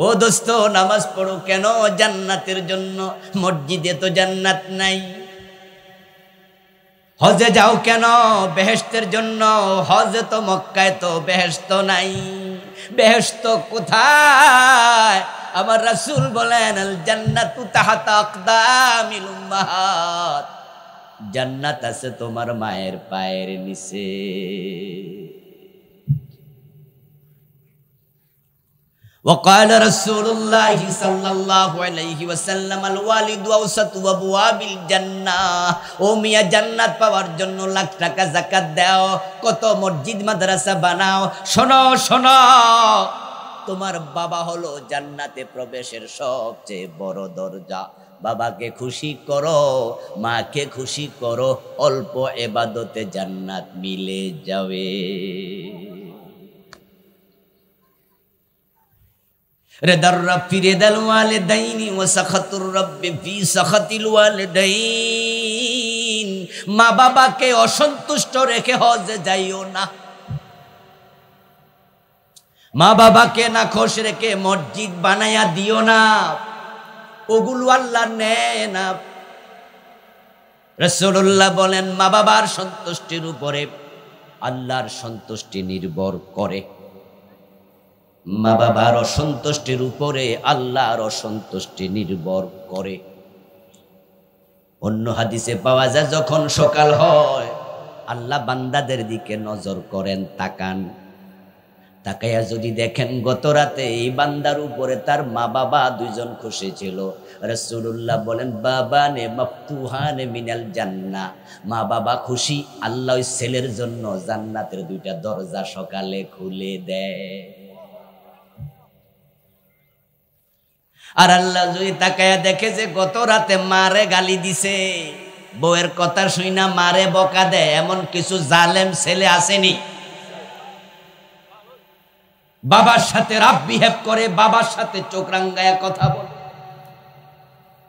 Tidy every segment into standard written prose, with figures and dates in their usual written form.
ও দোস্ত, নামাজ পড়ো কেন? জান্নাতের জন্য। মসজিদে তো জান্নাত নাই। হজে যাও কেন? বেহেশতের জন্য। হজে তো মক্কায় তো বেহেশত নাই। বেহেশত কোথায়? আমার রাসূল বলেন, আল জান্নাতু তাহতা আকদামিল উম্মাহাত। জান্নাত আছে তোমার মায়ের পায়ের নিচে। وقال رسول الله صلى الله عليه وسلم الوالد اوسط ابواب الجنه। ও মিয়া, জান্নাত পাওয়ার জন্য লাখ টাকা যাকাত দাও, কত মসজিদ মাদ্রাসা বানাও। শোনো শোনো, তোমার বাবা হলো জান্নাতে প্রবেশের সবচেয়ে বড় দরজা। বাবাকে খুশি করো, মাকে খুশি করো, অল্প ইবাদতে জান্নাত মিলে যাবে। রিদার রব ফি রিদাল ওয়ালিদাইনি ওয়া সাখাতুর রব্বি ফি সাখাতিল ওয়ালিদাইন। মা বাবাকে অসন্তুষ্ট রেখে হজে যাইও না। মা বাবাকে না খুশ রেখে মসজিদ বানায়া দিও না। ওগুলো আল্লাহ নেয় না। রাসূলুল্লাহ বলেন, মা বাবার সন্তুষ্টির উপরে আল্লাহর সন্তুষ্টি নির্ভর করে। মা বাবার অসন্তুষ্টির উপরে আল্লাহর অসন্তুষ্টি নির্ভর করে। অন্য হাদিসে পাওয়া যায়, যখন সকাল হয় আল্লাহ বান্দাদের দিকে নজর করেন, তাকান। তাকাইয়া যদি দেখেন গত রাতে এই বান্দার উপরে তার মা বাবা দুইজন খুশি ছিল, রাসূলুল্লাহ বলেন, বাবানে মাফতুহানে মিনাল জান্নাহ। মা বাবা খুশি, আল্লাহ ওই ছেলের জন্য জান্নাতের দুইটা দরজা সকালে খুলে দেয়। আর আল্লাহ যদি তাকায়া দেখে যে গত রাতে মারে গালি দিছে, বউয়ের কথা শুইনা মারে বকা দেয়, এমন কিছু জালেম ছেলে আসেনি? বাবার সাথে রাফ বিহেভ করে, বাবার সাথে চোখ রাঙ্গায়া কথা বলে।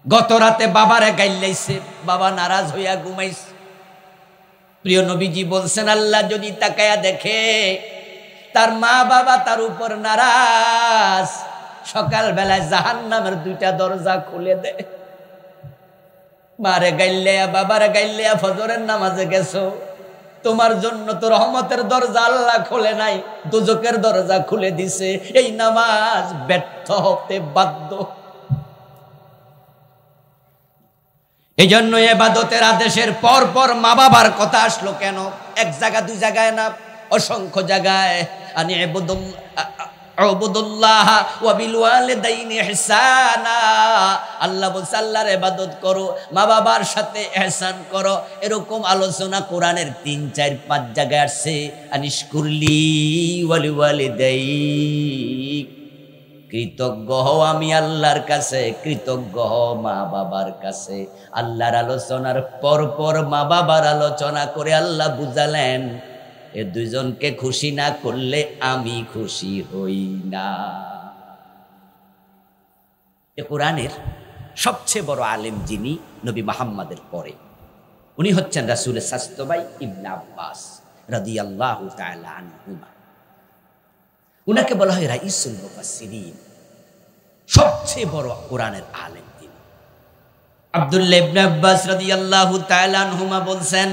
গত রাতে বাবারে গাইলাইছে, বাবা নারাজ হইয়া ঘুমাইছে। প্রিয় নবীজি বলছেন, আল্লাহ যদি তাকায়া দেখে তার মা বাবা তার উপর নারাজ, সকাল বেলায় জাহান্নামের দুইটা দরজা খুলে দেয়। মারে গাইলিয়া বাবারে গাইলিয়া ফজরের নামাজে গেছো, তোমার জন্য তো রহমতের দরজা আল্লাহ খুলে নাই, দোজখের দরজা খুলে দিছে। এই নামাজ ব্যর্থ হতে বাধ্য। এই জন্য ইবাদতের আদেশের পর পর মা বাবার কথা আসলো কেন? এক জায়গা দুই জায়গায় না, অসংখ্য জায়গায়। আনি আবুদুল্লাহ ওয়া বিল ওয়ালিদাইনি ইহসানা। আল্লাহ বলছে আল্লাহর ইবাদত করো, মা বাবার সাথে ইহসান করো। এরকম আলোচনা কোরআনের 3, 4, 5 জায়গায় আসছে। আনিশকুরলি ওয়ালি ওয়ালিদাইক। কৃতজ্ঞ হও আমি আল্লাহর কাছে, কৃতজ্ঞ হও মা বাবার কাছে। আল্লাহর আলোচনার পর পর মা বাবার আলোচনা করে আল্লাহ বুঝালেন, এ দুইজনকে খুশি না করলে আমি খুশি হই না। এ কোরআনের সবচেয়ে বড় আলেম যিনি নবী মুহাম্মদের পরে, উনি হচ্ছেন রাসূলের চাচাতো ভাই ইবনে আব্বাস রাদিয়াল্লাহু তাআলা আনহুমা। উনাকে বলা হয় রাইসুল মুফাসসিরিন, সবচেয়ে বড় কোরআনের আলেম তিনি। আব্দুল্লাহ ইবনে আব্বাস রাদিয়াল্লাহু তাআলা আনহুমা বলছেন,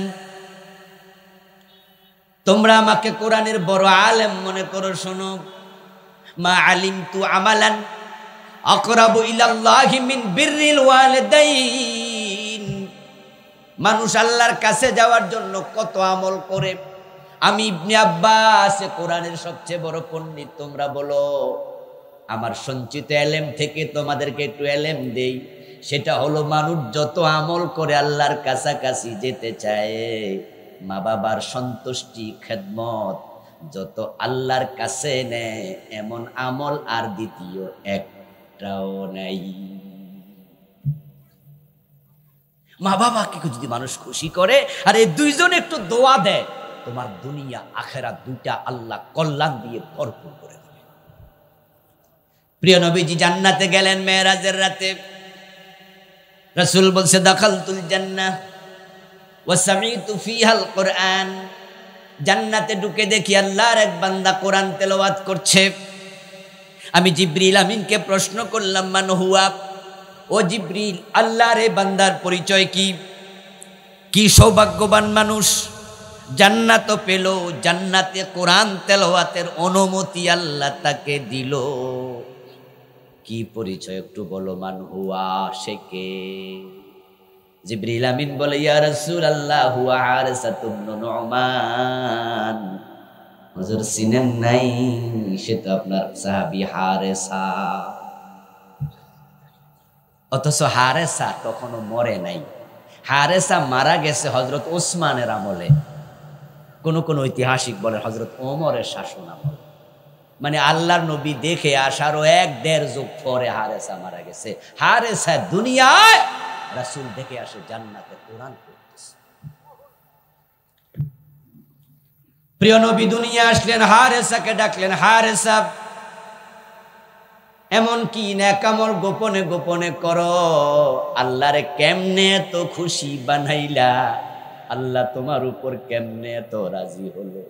তোমরা আমাকে কোরআনের বড় আলেম মনে করো, শোনো। মা আলিমতু আমালান আকরাবু ইলাল্লাহি মিন বিররিল ওয়ালিদাইন। মানুষ আল্লাহর কাছে যাওয়ার জন্য কত আমল করে। আমি ইবনে আব্বাস কোরআনের সবচেয়ে বড় পণ্ডিত। তোমরা বলো, আমার সঞ্চিত এলেম থেকে তোমাদেরকে একটু এলেম দেই। সেটা হলো, মানুষ যত আমল করে আল্লাহর কাছাকাছি যেতে চায়, মা বাবার সন্তুষ্টি খেদমত যত আল্লাহর কাছে নেয়, এমন আমল আর দ্বিতীয় একটাও নাই। মা বাবাকে যদি মানুষ খুশি করে আর এই দুইজন একটু দোয়া দেয়, তোমার দুনিয়া আখেরাত দুইটা আল্লাহ কল্যাণ দিয়ে ভরপুর করে দেবে। প্রিয় নবীজি জান্নাতে গেলেন মেরাজের রাতে। রাসূল বলছে, দাখালতুল জান্নাহ ওয়া সামি'তু ফিহাল কুরআন। জান্নাতে ঢুকে দেখি আল্লাহর এক বান্দা কোরআন তেলাওয়াত করছে। আমি জিবরিল আমিনকে প্রশ্ন করলাম, মান হুয়া, ও জিবরিল, আল্লাহর এই বান্দার পরিচয় কি? কি সৌভাগ্যবান মানুষ, জান্নাত পেল, জান্নাতে কোরআন তেলাওয়াতের অনুমতি আল্লাহ তাকে দিল। কি পরিচয় একটু বলো, মান হুয়া, সে কে? জিবরিল আমিন বলে, ইয়া রাসূলুল্লাহ, হুয়া হারিসা ইবনে নুমান। হুজুর চিনেন নাই? সে তো আপনার সাহাবী হারেসা। অথচ হারেসা তখনও মরে নাই। হারেসা মারা গেছে হযরত ওসমানের আমলে, কোন কোন ঐতিহাসিক বলে হযরত ওমরের শাসন আমলে। মানে আল্লাহর নবী দেখে আসারও 1-1.5 যুগ পরে হারেসা মারা গেছে। হারেসা দুনিয়ায়, রাসূল দেখে আসে জান্নাতে কোরআন পড়তেছে। প্রিয় নবী দুনিয়া আসলেন, হারেসাকে ডাকলেন, হারেসা এমন কি নেকামল গোপনে গোপনে করো, আল্লাহরে কেমনে তো খুশি বানাইলা, আল্লাহ তোমার উপর কেমনে তো রাজি হলো?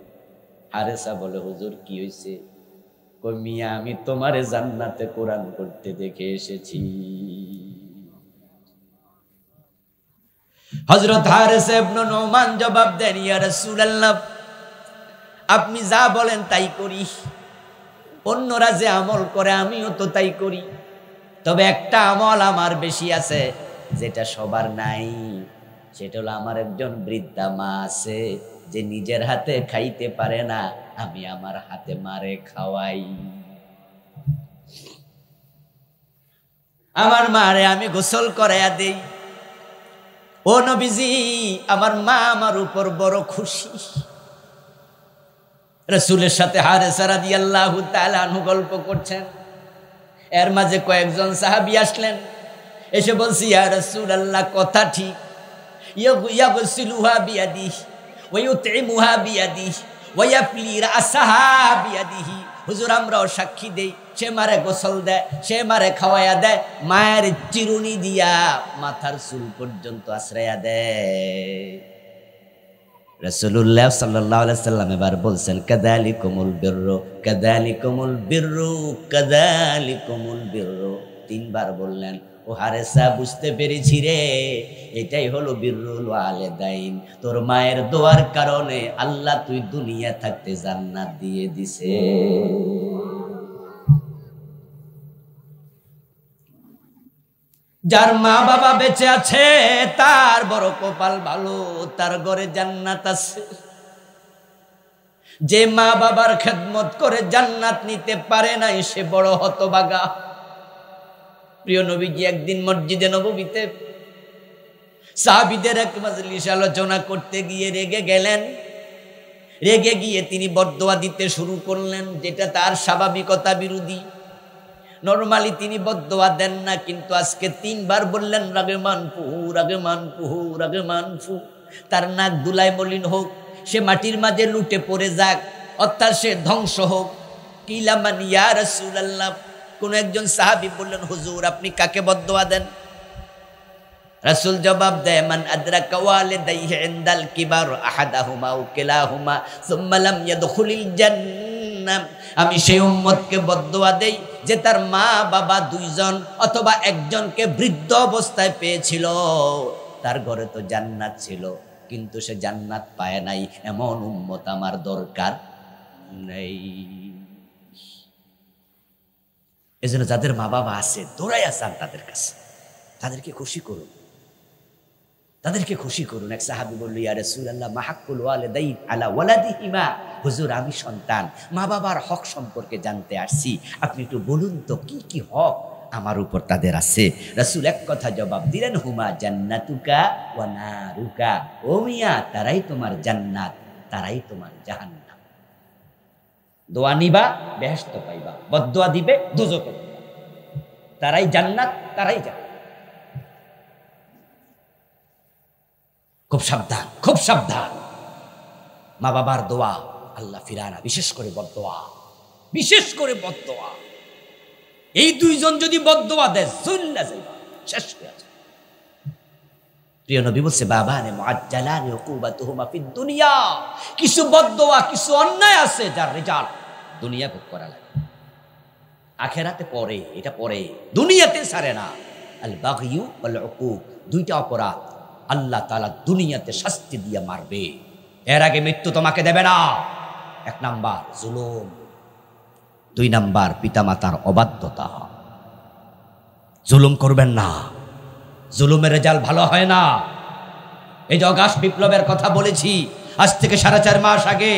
হারেসা বলে, হুজুর কি হইছে? কই মিয়া, আমি তোমারে জান্নাতে কোরআন পড়তে দেখে এসেছি। হযরত হারেসা ইবনে নুমান জবাব দেন, ইয়া রাসূলুল্লাহ, আপনি যা বলেন তাই করি। অন্যরা যে আমল করে আমিও তো তাই করি, তবে একটা আমল আমার বেশি আছে যেটা সবার নাই। সেটা হলো, আমার একজন বৃদ্ধা মা আছে যে নিজের হাতে খাইতে পারে না, আমি আমার হাতে মারে খাওয়াই। আমার মারে আমি গোসল করাইয়া দেই। ও নবীজি, আমার মা আমার উপর বড় খুশি। রাসূলের সাথে হারেসা রাদিয়াল্লাহু তাআলা আনহু গল্প করছেন। এর মাঝে কয়েকজন সাহাবী আসলেন, এসে বলছি, ইয়া রাসূলুল্লাহ, কথা ঠিক, ইয়াগসিলুহা বিয়াদিহি ওয়া ইউতইমুহা বিয়াদিহি ওয়া ইয়াফলি রাসাহা বিয়াদিহি। হুজুর, আমরাও সাক্ষী দেই, সে মারে গোসল দেয়, সে মারে খাওয়াইয়া দেয়, মায়ের চিরুনি দিয়া মাথার চুল পর্যন্ত আশ্রয়া দেয়। রাসূলুল্লাহ সাল্লাল্লাহু আলাইহি সাল্লাম এবার বলছেন, কাযালিকুমুল বিররু, কাযালিকুমুল বিররু, কাযালিকুমুল বিররু। 3 বার বললেন। ও হারেসা, বুঝতে পেরেছি রে, এটাই হলো বিররুল ওয়ালিদাইন। তোর মায়ের দোয়ার কারণে আল্লাহ তুই দুনিয়া থাকতে জান্নাত দিয়ে দিছে। যার মা বাবা বেঁচে আছে তার বড় কপাল ভালো, তার ঘরে জান্নাত আছে। যে মা বাবার খেদমত করে জান্নাত নিতে পারে না, সে বড় হতভাগা। প্রিয় নবীজি একদিন মসজিদে নববীতে সাহাবীদের এক মাজলিস আলোচনা করতে গিয়ে রেগে গেলেন। রেগে গিয়ে তিনি বদদোয়া দিতে শুরু করলেন, যেটা তার স্বাভাবিকতা বিরোধী। নরমালি তিনি বদদোয়া দেন না, কিন্তু আজকে 3 বার বললেন, রাগে মানফু, রাগে মানফু, রাগে মানফু। তার নাক দুলায় মলিন হোক, সে মাটির মাঝে লুটে পড়ে যাক, অর্থাৎ সে ধ্বংস হোক। কিলা মান ইয়া রাসূলুল্লাহ, কোন একজন সাহাবী বললেন, হুজুর আপনি কাকে বদদোয়া দেন? রাসূল জবাব দেয়, মান আদরাকা ওয়ালিদাইহি ইনদাল কিবার আহাদাহুমা আও কিলাহুমা সুম্মা লাম ইয়াদখুলিল জান্নাহ। আমি সেই উম্মতকে বদদোয়া দেই যে তার মা বাবা 2 জন অথবা একজনকে বৃদ্ধ অবস্থায় পেয়েছিল, তার ঘরে তো জান্নাত ছিল কিন্তু সে জান্নাত পায় নাই। এমন উম্মত আমার দরকার নেই। এজন্য যাদের মা বাবা আছে দৌড়াইয়া যান তাদের কাছে, তাদেরকে খুশি করুন, তাদেরকে খুশি করুন। এক সাহাবী বলল, ইয়া রাসূলুল্লাহ, মা হাক্কুল ওয়ালিদাইন আলা ওয়ালাদিহিমা। হুজুর, আমি সন্তান, মা বাবার হক সম্পর্কে জানতে আসছি, আপনি একটু বলুন তো কি কি হক আমার উপর তাদের আছে। রাসূল এক কথা জবাব দিলেন, হুমা জান্নাতুকা ওয়া নারুকা। ও মিয়া, তারাই তোমার জান্নাত, তারাই তোমার জাহান্নাম। দোয়া নিবা বেহেশত পাইবা, বদদোয়া দিবে দোজখে যাবে। তারাই জান্নাত, তারাই জাহান্নাম। খুব সাবধান, খুব সাবধান। মা বাবার দোয়া আল্লাহ ফিরানা, বিশেষ করে বদদোয়া, বিশেষ করে বদদোয়া। এই 2 জন যদি বদদোয়া দেয় চল্লা যাইবা, শেষ হয়ে যাবে। প্রিয় নবী বলছে, বাবানে মুআজ্জালানি উকুবাতুহুমা ফিদ দুনিয়া। কিছু বদদোয়া, কিছু অন্যায় আছে যার রেজাল্ট দুনিয়া ভোগ করা লাগে। আখেরাতে পরে, এটা পরে, দুনিয়াতে ছাড়ে না। আল বাগিয়ু ওয়াল উকুক, দুইটা অপরাধ আল্লাহ তাআলা দুনিয়াতে শাস্তি দিয়ে মারবে, এর আগে মৃত্যু তোমাকে দেবে না। 1 নাম্বার জুলুম, 2 নাম্বার পিতামাতার অবাধ্যতা। জুলুম করবেন না, জুলুমের রেজাল্ট ভালো হয় না। এই যে অগাস্ট বিপ্লবের কথা বলেছি, আজ থেকে 4.5 মাস আগে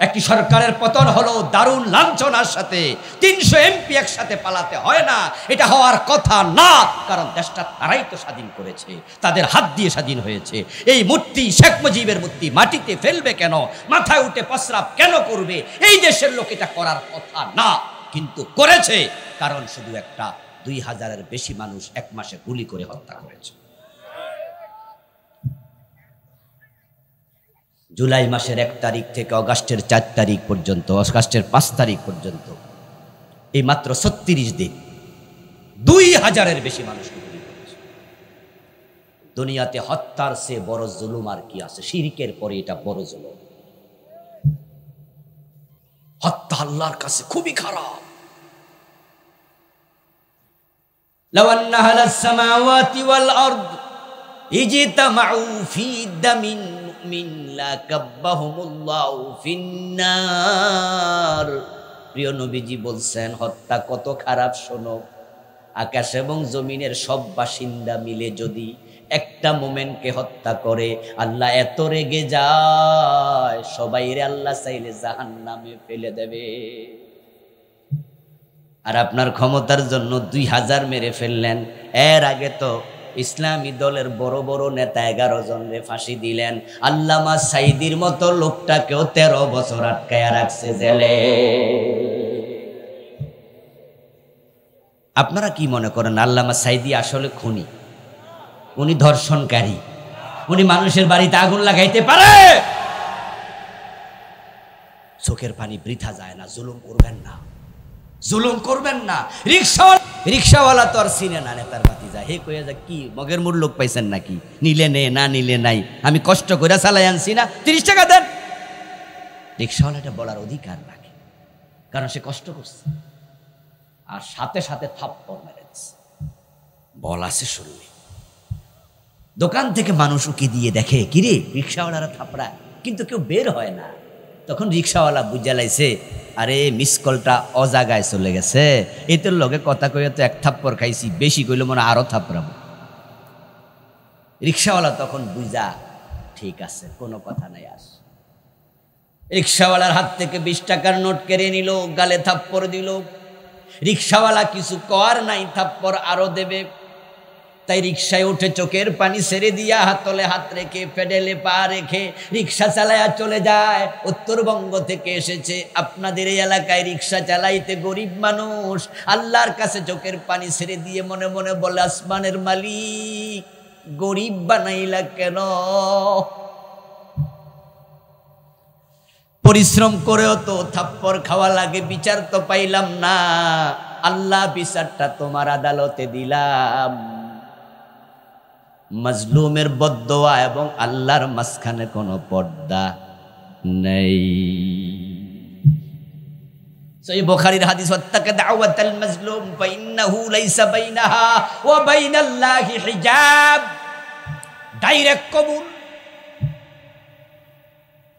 একটি সরকারের পতন হলো দারুণ লাঞ্ছনার সাথে। 300 এমপি একসাথে পালাতে হয় না, এটা হওয়ার কথা না, কারণ দেশটা তারাই তো স্বাধীন করেছে, তাদের হাত দিয়ে স্বাধীন হয়েছে। এই মূর্তি, শেখ মুজিবের মূর্তি মাটিতে ফেলবে কেন, মাথায় উঠে প্রস্রাব কেন করবে? এই দেশের লোক এটা করার কথা না, কিন্তু করেছে, কারণ শুধু একটা 2000-এর বেশি মানুষ 1 মাসে গুলি করে হত্যা করেছে। জুলাই মাসের 1 তারিখ থেকে অগাস্টের 4 তারিখ পর্যন্ত, অগাস্টের 5 তারিখ পর্যন্ত, এই মাত্র 36 দিন 2000-এর বেশি মানুষকে গুলি করেছে। দুনিয়াতে হত্যার চেয়ে বড় জুলুম আর কি আছে? শিরকের পরে এটা বড় জুলুম। হত্যা আল্লাহর কাছে খুবই খারাপ। লাউ আন্না আহলাস সামাওয়াতি ওয়াল আরদ ইজতামাউ ফি দামিন মুমিন লাকাব্বাহুমুল্লাহু ফিন্নার। প্রিয় নবীজি বলছেন, হত্যা কত খারাপ শোনো। আকাশ এবং জমিনের সব বাসিন্দা মিলে যদি একটা মোমেনকে হত্যা করে, আল্লাহ এত রেগে যায়, সবাইরে আল্লাহ চাইলে জাহান্নামে ফেলে দেবে। আর আপনার ক্ষমতার জন্য 2000 মেরে ফেললেন। এর আগে তো ইসলামী দলের বড় বড় নেতা 11 জনরে ফাঁসি দিলেন। আল্লামা সাইদির মতো লোকটাকেও 13 বছর আটকায়া রাখছে জেলে। আপনারা কি মনে করেন আল্লামা সাইদি আসলে খুনি? উনি ধর্ষণকারী, উনি মানুষের বাড়িতে আগুন লাগাইতে পারে? চোখের পানি বৃথা যায় না। জুলুম করবেন না, জুলুম করবেন না। রিক্সাওয়ালা তো আর চিনে না নেতার বাতি যায়, হে কয়ে যা কি মগের মূল লোক পাইছেন নাকি, নিলে নে, না নিলে নাই, আমি কষ্ট করে চালাই আনছি না, 30 টাকা দেন। রিক্সাওয়ালাটা বলার অধিকার রাখে, কারণ সে কষ্ট করছে। আর সাথে সাথে থাপ্পড় মেরে দিচ্ছে, বল আছে শুনলে। দোকান থেকে মানুষ উকি দিয়ে দেখে, কিরে রিক্সাওয়ালারা থাপড়া, কিন্তু কেউ বের হয় না। তখন রিক্সাওয়ালা বুঝা লাইছে, আরে মিস কলটা অজাগায় চলে গেছে, এদের লগে কথা কইয়া তো 1 থাপ্পড় খাইছি, বেশি কইলে মনে আরো থাপড়াবো। রিক্সাওয়ালা তখন বুঝা, ঠিক আছে কোনো কথা নাই, আস। রিক্সাওয়ালার হাত থেকে 20 টাকার নোট কেড়ে নিল, গালে থাপ্পড় দিল। রিক্সাওয়ালা কিছু কর নাই, থাপ্পড় আরো দেবে। তাই রিক্সায় উঠে চোখের পানি ছেড়ে দিয়া হাতলে হাত রেখে, পেডেলে পা রেখে রিক্সা চালায়া চলে যায়। উত্তরবঙ্গ থেকে এসেছে, আপনাদের এই এলাকায় রিক্সা চালাইতে গরিব মানুষ। আল্লাহর কাছে চোখের পানি ছেড়ে দিয়ে মনে মনে বলে, আসমানের মালিক গরিব বানাইলা কেন? পরিশ্রম করেও তো থাপ্পড় খাওয়া লাগে, বিচার তো পাইলাম না। আল্লাহ বিচারটা তোমার আদালতে দিলাম। মাজলুমের বদদোয়া এবং আল্লাহর মাঝখানে কোনো পর্দা নেই। সহিহ বুখারীর হাদিস, ওয়াত্তাকা দাওয়াতাল মাজলুম ফাইন্নাহু লাইসা বাইনাহা ওয়া বাইনাল্লাহি হিজাব। ডাইরেক্ট কবুল।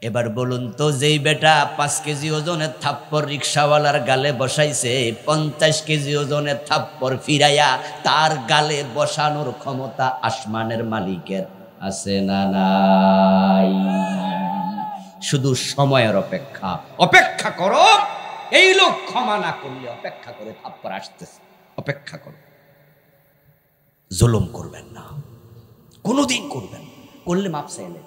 এবার বলুন তো, যেই বেটা 5 কেজি ওজনের থাপ্পড় রিক্সাওয়ালার গালে বসাইছে, 50 কেজি ওজনের থাপ্পড় ফিরাইয়া তার গালে বসানোর ক্ষমতা আসমানের মালিকের আছে না নাই? শুধু সময়ের অপেক্ষা। অপেক্ষা করো, এই লোক ক্ষমা না করলে অপেক্ষা করে থাপ্পড় আসতেছে, অপেক্ষা করো। জুলুম করবেন না, কোনোদিন করবেন, করলে মাপ চাইলে।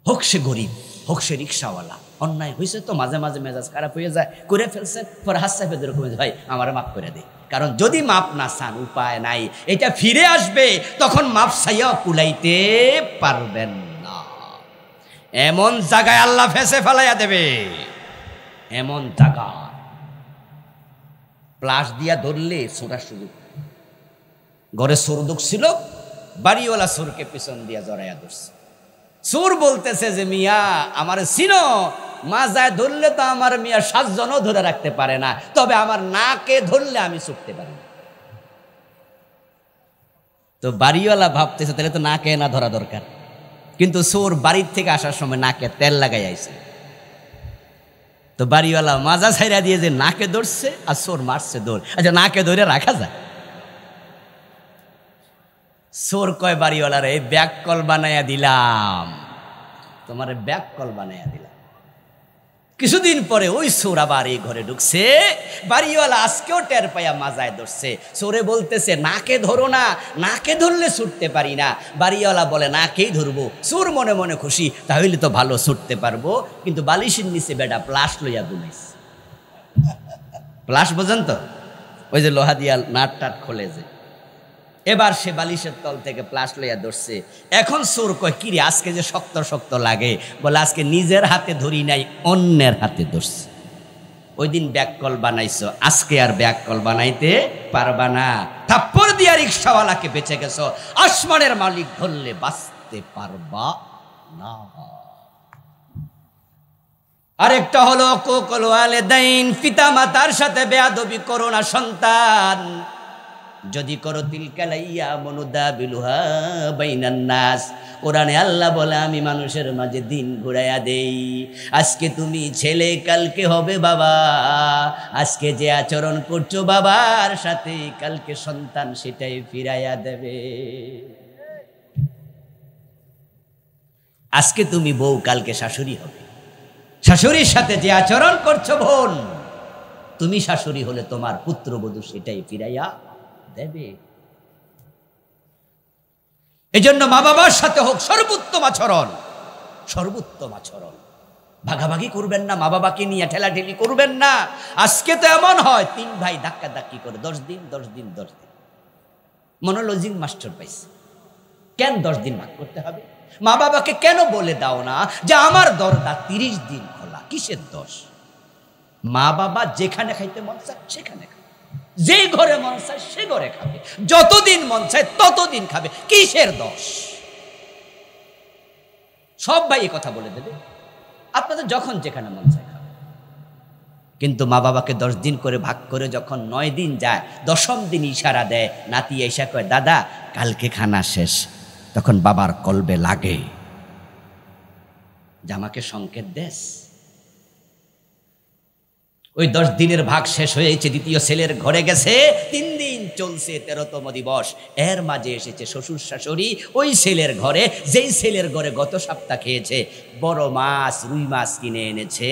হোক সে গরিব, হোক সে রিক্সাওয়ালা, অন্যায় হয়েছে তো মাঝে মাঝে মেজাজ খারাপ হয়ে যায়, করে ফেলছেন, পরে হাত সাহেব এরকম, ভাই আমার মাফ করে দে। কারণ যদি মাপ না চান, উপায় নাই, এটা ফিরে আসবে, তখন মাপ চাইয়া কুলাইতে পারবেন না। এমন জায়গায় আল্লাহ ফেসে ফেলাইয়া দেবে, এমন জায়গা প্লাস দিয়া ধরলে ছোটার সুযোগ। ঘরে চোর ঢুকছিল, বাড়িওয়ালা চোরকে পিছন দিয়া জড়াইয়া ধরছে। চোর বলতেছে যে, মিয়া আমার চিনো, মাজায় ধরলে তো আমার মিয়া 7 জনও ধরে রাখতে পারে না, তবে আমার নাকে ধরলে আমি ছুটতে পারি না। তো বাড়িওয়ালা ভাবতেছে তাহলে তো নাকে না ধরা দরকার, কিন্তু চোর বাড়ির থেকে আসার সময় নাকে তেল লাগাই আইছে। তো বাড়িওয়ালা মাজা ছাইরা দিয়ে যে নাকে ধরছে আর চোর মারছে দৌড়। আচ্ছা, নাকে ধরে রাখা যায়? চোর কয় বাড়িওয়ালার, এই ব্যাক কল বানাইয়া দিলাম, তোমার ব্যাক কল বানাইয়া দিলাম। কিছুদিন পরে ওই চোর আবার এই ঘরে ঢুকছে। বাড়িওয়ালা আজকেও টের পাইয়া মাজায় ধরছে। চোরে বলতেছে নাকে ধরো না, নাকে ধরলে ছুটতে পারি না। বাড়িওয়ালা বলে নাকেই ধরবো। চোর মনে মনে খুশি, তাহলে তো ভালো ছুটতে পারবো। কিন্তু বালিশের নিচে বেটা প্লাস লইয়া ঘুমাইছে। প্লাস বোঝেন তো, ওই যে লোহা দিয়া নাট টাট খোলে যে, এবার সে বালিশের তল থেকে প্লাস লইয়া ধরছে। এখন চোর কয়, কিরে আজকে যে শক্ত শক্ত লাগে? বলে আজকে নিজের হাতে ধরি নাই, অন্যের হাতে ধরছে। ওই দিন ব্যাককল বানাইছো, আজকে আর ব্যাককল বানাইতে পারবা না। থাপ্পড় দিয়া রিক্সাওয়ালাকে বেঁচে গেছো, আসমানের মালিক ধরলে বাঁচতে পারবা না। আরেকটা হলো উকুকুল ওয়ালিদাইন, পিতা মাতার সাথে বেয়াদবি করো না সন্তান। যদি করো তিলকাল আইয়ামু নুদাবিলুহা বাইনান নাস। কোরআনে আল্লাহ বলে আমি মানুষের মাঝে দিন ঘুরাইয়া দেই। আজকে তুমি ছেলে, কালকে হবে বাবা। আজকে যে আচরণ করছো বাবার সাথে, কালকে সন্তান সেটাই ফিরাইয়া দেবে। আজকে তুমি বউ, কালকে শাশুড়ি হবে। শাশুড়ির সাথে যে আচরণ করছো বোন, তুমি শাশুড়ি হলে তোমার পুত্রবধূ সেটাই ফিরাইয়া দেবে। এজন্য মা বাবার সাথে হোক সর্বোত্তম আচরণ, সর্বোত্তম আচরণ। ভাগাভাগি করবেন না, মা বাবাকে নিয়ে ঠেলাঠেলি করবেন না। আজকে তো এমন হয় 3 ভাই ধাক্কা ধাক্কি করে 10 দিন 10 দিন 10 দিন। মনোলজিং মাস্টার পাইছে, কেন 10 দিন ভাগ করতে হবে? মা বাবাকে কেন বলে দাও না যে আমার দরজা 30 দিন খোলা? কিসের দোষ? মা বাবা যেখানে খাইতে মন চায় সেখানে খাবে, যে ঘরে মন চায় সে ঘরে খাবে, যতদিন মন চায় ততদিন খাবে, কিসের দোষ? সব ভাই এই কথা বলে দেবে, আপনাদের যখন যেখানে মন চায় খাবে। কিন্তু মা বাবাকে 10 দিন করে ভাগ করে যখন 9 দিন যায়, 10ম দিন ইশারা দেয়, নাতি এসা কয় দাদা কালকে খানা শেষ, তখন বাবার কলবে লাগে যে আমাকে সংকেত দেশ। ওই 10 দিনের ভাগ শেষ হয়েছে, দ্বিতীয় ছেলের ঘরে গেছে, 3 দিন চলছে 13তম দিবস। এর মাঝে এসেছে শ্বশুর শাশুড়ি ওই ছেলের ঘরে, যেই ছেলের ঘরে গত সপ্তাহ খেয়েছে। বড় মাছ, রুই মাছ কিনে এনেছে।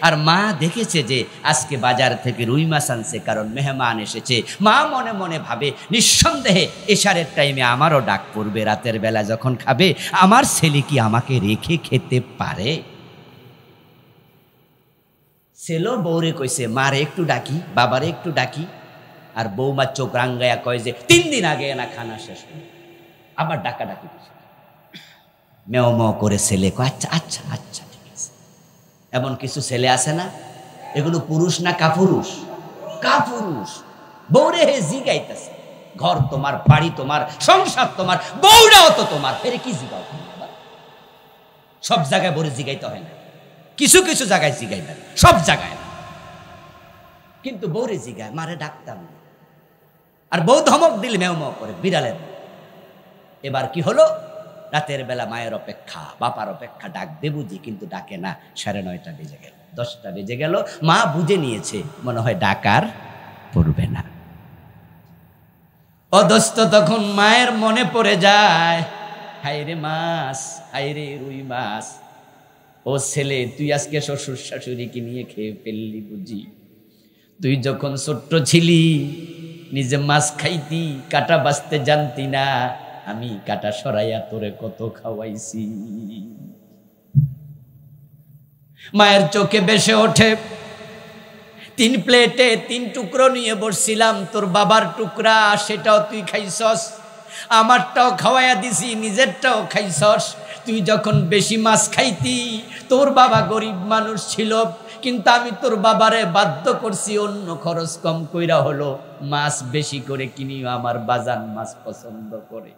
আর মা দেখেছে যে আজকে বাজার থেকে রুই মাছ আনছে, কারণ মেহমান এসেছে। মা মনে মনে ভাবে, নিঃসন্দেহে এশারের টাইমে আমারও ডাক পড়বে, রাতের বেলা যখন খাবে, আমার ছেলে কি আমাকে রেখে খেতে পারে? ছেলে বউরে কইছে মারে একটু ডাকি, বাবারে একটু ডাকি। আর বৌমা চোখ রাঙ্গায়া কয় যে 3 দিন আগে না খানা শেষ হলো, আবার ডাকা ডাকি। মেও মেও করে ছেলে কয় আচ্ছা আচ্ছা আচ্ছা ঠিক আছে। এমন কিছু ছেলে আছে না, এগুলো পুরুষ না কাপুরুষ? কাপুরুষ। বউরে হে জিগাইতেছে, ঘর তোমার, বাড়ি তোমার, সংসার তোমার, বউরাও তো তোমার, ফের কি জিগাও? সব জায়গায় বউরে জিগাইতে হয় না, কিছু কিছু জায়গায় জিগাইবেন, সব জায়গায় না। কিন্তু বউরে জিগায়, মারে ডাকতাম। আর বউ ধমক দিল মেও মেও করে, বিড়ালের। এবার কি হলো, রাতের বেলা মায়ের অপেক্ষা, বাবার অপেক্ষা, ডাক দে বুঝি, কিন্তু ডাকে না। 9:30 বেজে গেল, 10টা বেজে গেল। মা বুঝে নিয়েছে মনে হয় ডাকার পড়বে না। অদস্ত তখন মায়ের মনে পড়ে যায়, হায়রে মাছ, হায়রে রুই মাছ। ও ছেলে, তুই আজকে শ্বশুর শাশুড়িকে নিয়ে খেয়ে ফেললি বুঝি? তুই যখন ছোট্ট ছিলি নিজে মাছ খাইতি, কাটা বাছতে জানতি না, আমি কাটা সরাইয়া তোরে কত খাওয়াইছি। মায়ের চোখে ভেসে ওঠে, 3 প্লেটে 3 টুকরো নিয়ে বসছিলাম, তোর বাবার টুকরা সেটাও তুই খাইছস, আমারটাও খাওয়াইয়া দিছি, নিজেরটাও খাইছস। তুই যখন বেশি মাছ খাইতি, তোর বাবা গরিব মানুষ ছিল, কিন্তু আমি তোর বাবারে বাধ্য করছি অন্য খরচ কম কইরা হলো মাছ বেশি করে কিনি, আমার বাজান মাছ পছন্দ করে।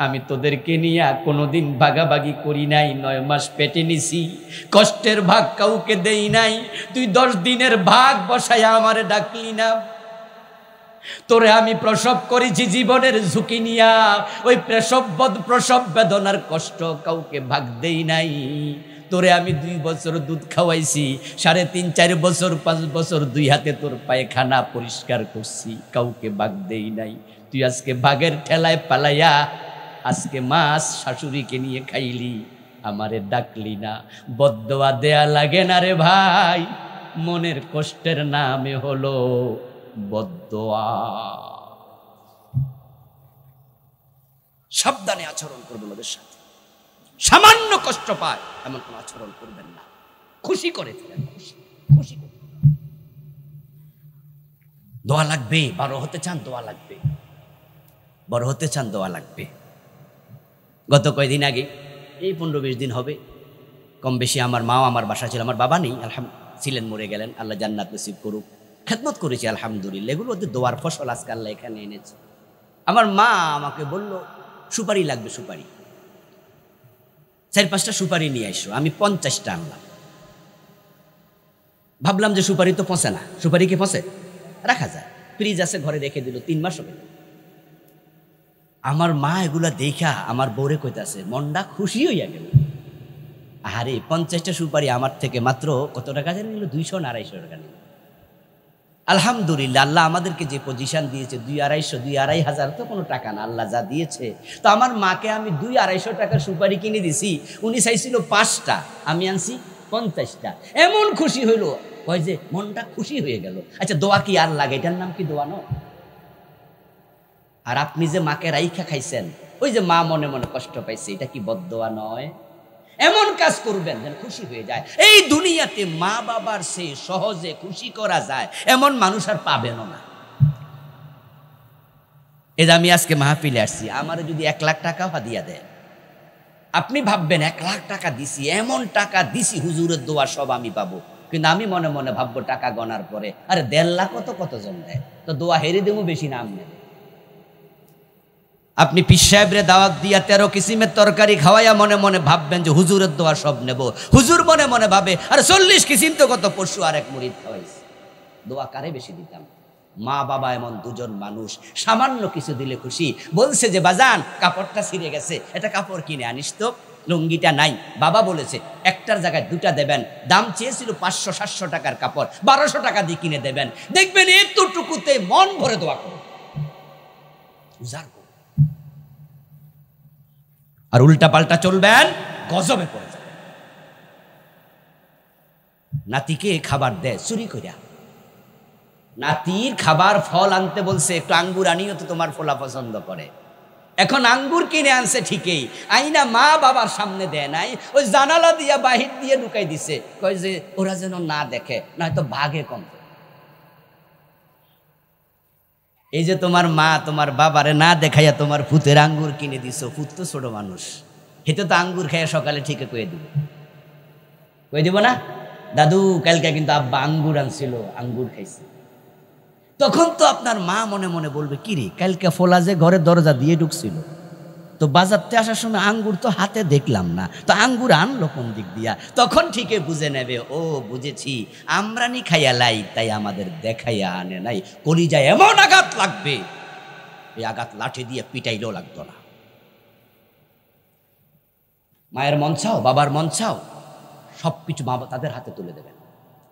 আমি তোদেরকে নিয়ে কোনোদিন ভাগাভাগি করি নাই, 9 মাস পেটে নিছি, কষ্টের ভাগ কাউকে দেই নাই। তুই 10 দিনের ভাগ বসায়া আমারে ডাকলি না। তোরে আমি প্রসব করেছি জীবনের ঝুঁকি নিয়া, ওই প্রসব বেদনার কষ্ট কাউকে ভাগ দেই নাই। তোরে আমি 2 বছর দুধ খাওয়াইছি, 3.5-4 বছর 5 বছর 2 হাতে তোর পায়খানা পরিষ্কার করছি, কাউকে ভাগ দেই নাই। তুই আজকে ভাগের ঠেলায় পালাইয়া আজকে মাছ শাশুড়িকে নিয়ে খাইলি, আমারে ডাকলি না। বদদোয়া দেয়া লাগে না রে ভাই, মনের কষ্টের নামে হলো বদদোয়া। সাবধানে আচরণ করবেন ওদের সাথে, সামান্য কষ্ট পায় এমন কোন আচরণ করবেন না। খুশি করে ফেলেন, খুশি করে। দোয়া লাগবে, বড় হতে চান দোয়া লাগবে, বড় হতে চান দোয়া লাগবে। গত কয়েকদিন আগে, এই 15-20 দিন হবে কম বেশি, আমার মাও আমার বাসা ছিল। আমার বাবা নেই, ছিলেন, মরে গেলেন, আল্লাহ জান্নাত নসিব করুক। খেদমত করেছি আলহামদুলিল্লাহ, এগুলো ওদের দোয়ার ফসল আজকে আল্লাহ এখানে এনেছে। আমার মা আমাকে বলল সুপারি লাগবে, সুপারি 4-5টা সুপারি নিয়ে আসো। আমি 50টা আনলাম। ভাবলাম যে সুপারি তো পচে না, সুপারি কি পচে? রাখা যায়, ফ্রিজ আছে ঘরে, রেখে দিল, 3 মাস হবে। আমার মা এগুলা দেখা আমার বউরে কইতাছে, মনটা খুশি হইয়া গেল। আরে 50টা সুপারি আমার থেকে মাত্র কত টাকা জানি নিল? 200 না 250 টাকা নিল। আলহামদুলিল্লাহ, আল্লাহ আমাদেরকে যে পজিশন দিয়েছে, 200-250 হাজার তো কোনো টাকা না, আল্লাহ যা দিয়েছে। তো আমার মাকে আমি 200-250 টাকার সুপারি কিনে দিছি, উনি চাইছিল 5টা, আমি আনছি 50টা। এমন খুশি হইল, কয় যে মনটা খুশি হয়ে গেল। আচ্ছা, দোয়া কি আর লাগে? এটার নাম কি দোয়া নয়? আর আপনি যে মাকে রাইখা খাইছেন, ওই যে মা মনে মনে কষ্ট পাইছে, এটা কি বদদোয়া নয়? এমন কাজ করবেন যেন খুশি হয়ে যায়। এই দুনিয়াতে মা বাবার সে সহজে খুশি করা যায় এমন মানুষ আর পাবেন না। এই যে আমি আজকে মাহফিলে আসছি, আমার যদি 1 লাখ টাকা হাদিয়া দেয়, আপনি ভাববেন 1 লাখ টাকা দিছি, এমন টাকা দিছি, হুজুরের দোয়া সব আমি পাবো। কিন্তু আমি মনে মনে ভাববো টাকা গনার পরে, আরে 1.5 লাখ কতজন দেয়, তো দোয়া হেরে দেবো বেশি নাম নেবে। আপনি পীর সাহেবরে দাওয়াত দিয়া 13 কিসিমের তরকারি খাওয়াইয়া মনে মনে ভাববেন যে হুজুরের দোয়া সব নেব। হুজুর মনে মনে ভাবে, আরে 40 কিসিম তো কত পশু আর 1 মুরিদ খাওয়াইছে, দোয়া কারে বেশি দিতাম? মা বাবা এমন দুজন মানুষ, সামান্য কিছু দিলে খুশি। বলছে যে বাজান, কাপড়টা ছিঁড়ে গেছে, এটা কাপড় কিনে আনিস তো, লুঙ্গিটা নাই। বাবা বলেছে একটার জায়গায় 2টা দেবেন। দাম চেয়েছিল 500-700 টাকার কাপড়, 1200 টাকা দিয়ে কিনে দেবেন। দেখবেন এতটুকুতে মন ভরে দোয়া করো। আর উল্টা পাল্টা চলবেন, গজবে পড়ে যাবেন। নাতিকে খাবার দেয় চুরি করিয়া, নাতির খাবার ফল আনতে বলছে, একটু আঙ্গুর আনিও তো, তোমার ফলা পছন্দ করে। এখন আঙ্গুর কিনে আনছে ঠিকই, আইনা মা বাবার সামনে দেয় নাই, ওই জানালা দিয়া বাহির দিয়ে ঢুকাই দিছে, কয় যে ওরা যেন না দেখে, নয়তো ভাগে কম। এই যে তোমার মা তোমার বাবারে না দেখাইয়া তোমার ফুতের আঙ্গুর কিনে দিছো, ফুত তো ছোট মানুষ, হেতে তো আঙ্গুর খাইয়া সকালে ঠিকই কয়ে দিব না, দাদু কালকে কিন্তু আব্বা আঙ্গুর আনছিল, আঙ্গুর খাইছে। তখন তো আপনার মা মনে মনে বলবে, কিরে কালকে ফোলা যে ঘরে দরজা দিয়ে ঢুকছিল, তো বাজারতে আসার সময় আঙ্গুর তো হাতে দেখলাম না, তো আঙ্গুর আনলো কোন দিক দিয়া? তখন ঠিকই বুঝে নেবে, ও বুঝেছি, আমরানি খাইয়া লাই, তাই আমাদের দেখাইয়া আনে নাই। কলিজায় এমন আঘাত লাগবে, এই আঘাত লাঠি দিয়ে পিটাইলেও লাগতো না। মায়ের মন চাও, বাবার মন চাও, সবকিছু বাবা তাদের হাতে তুলে দেবেন।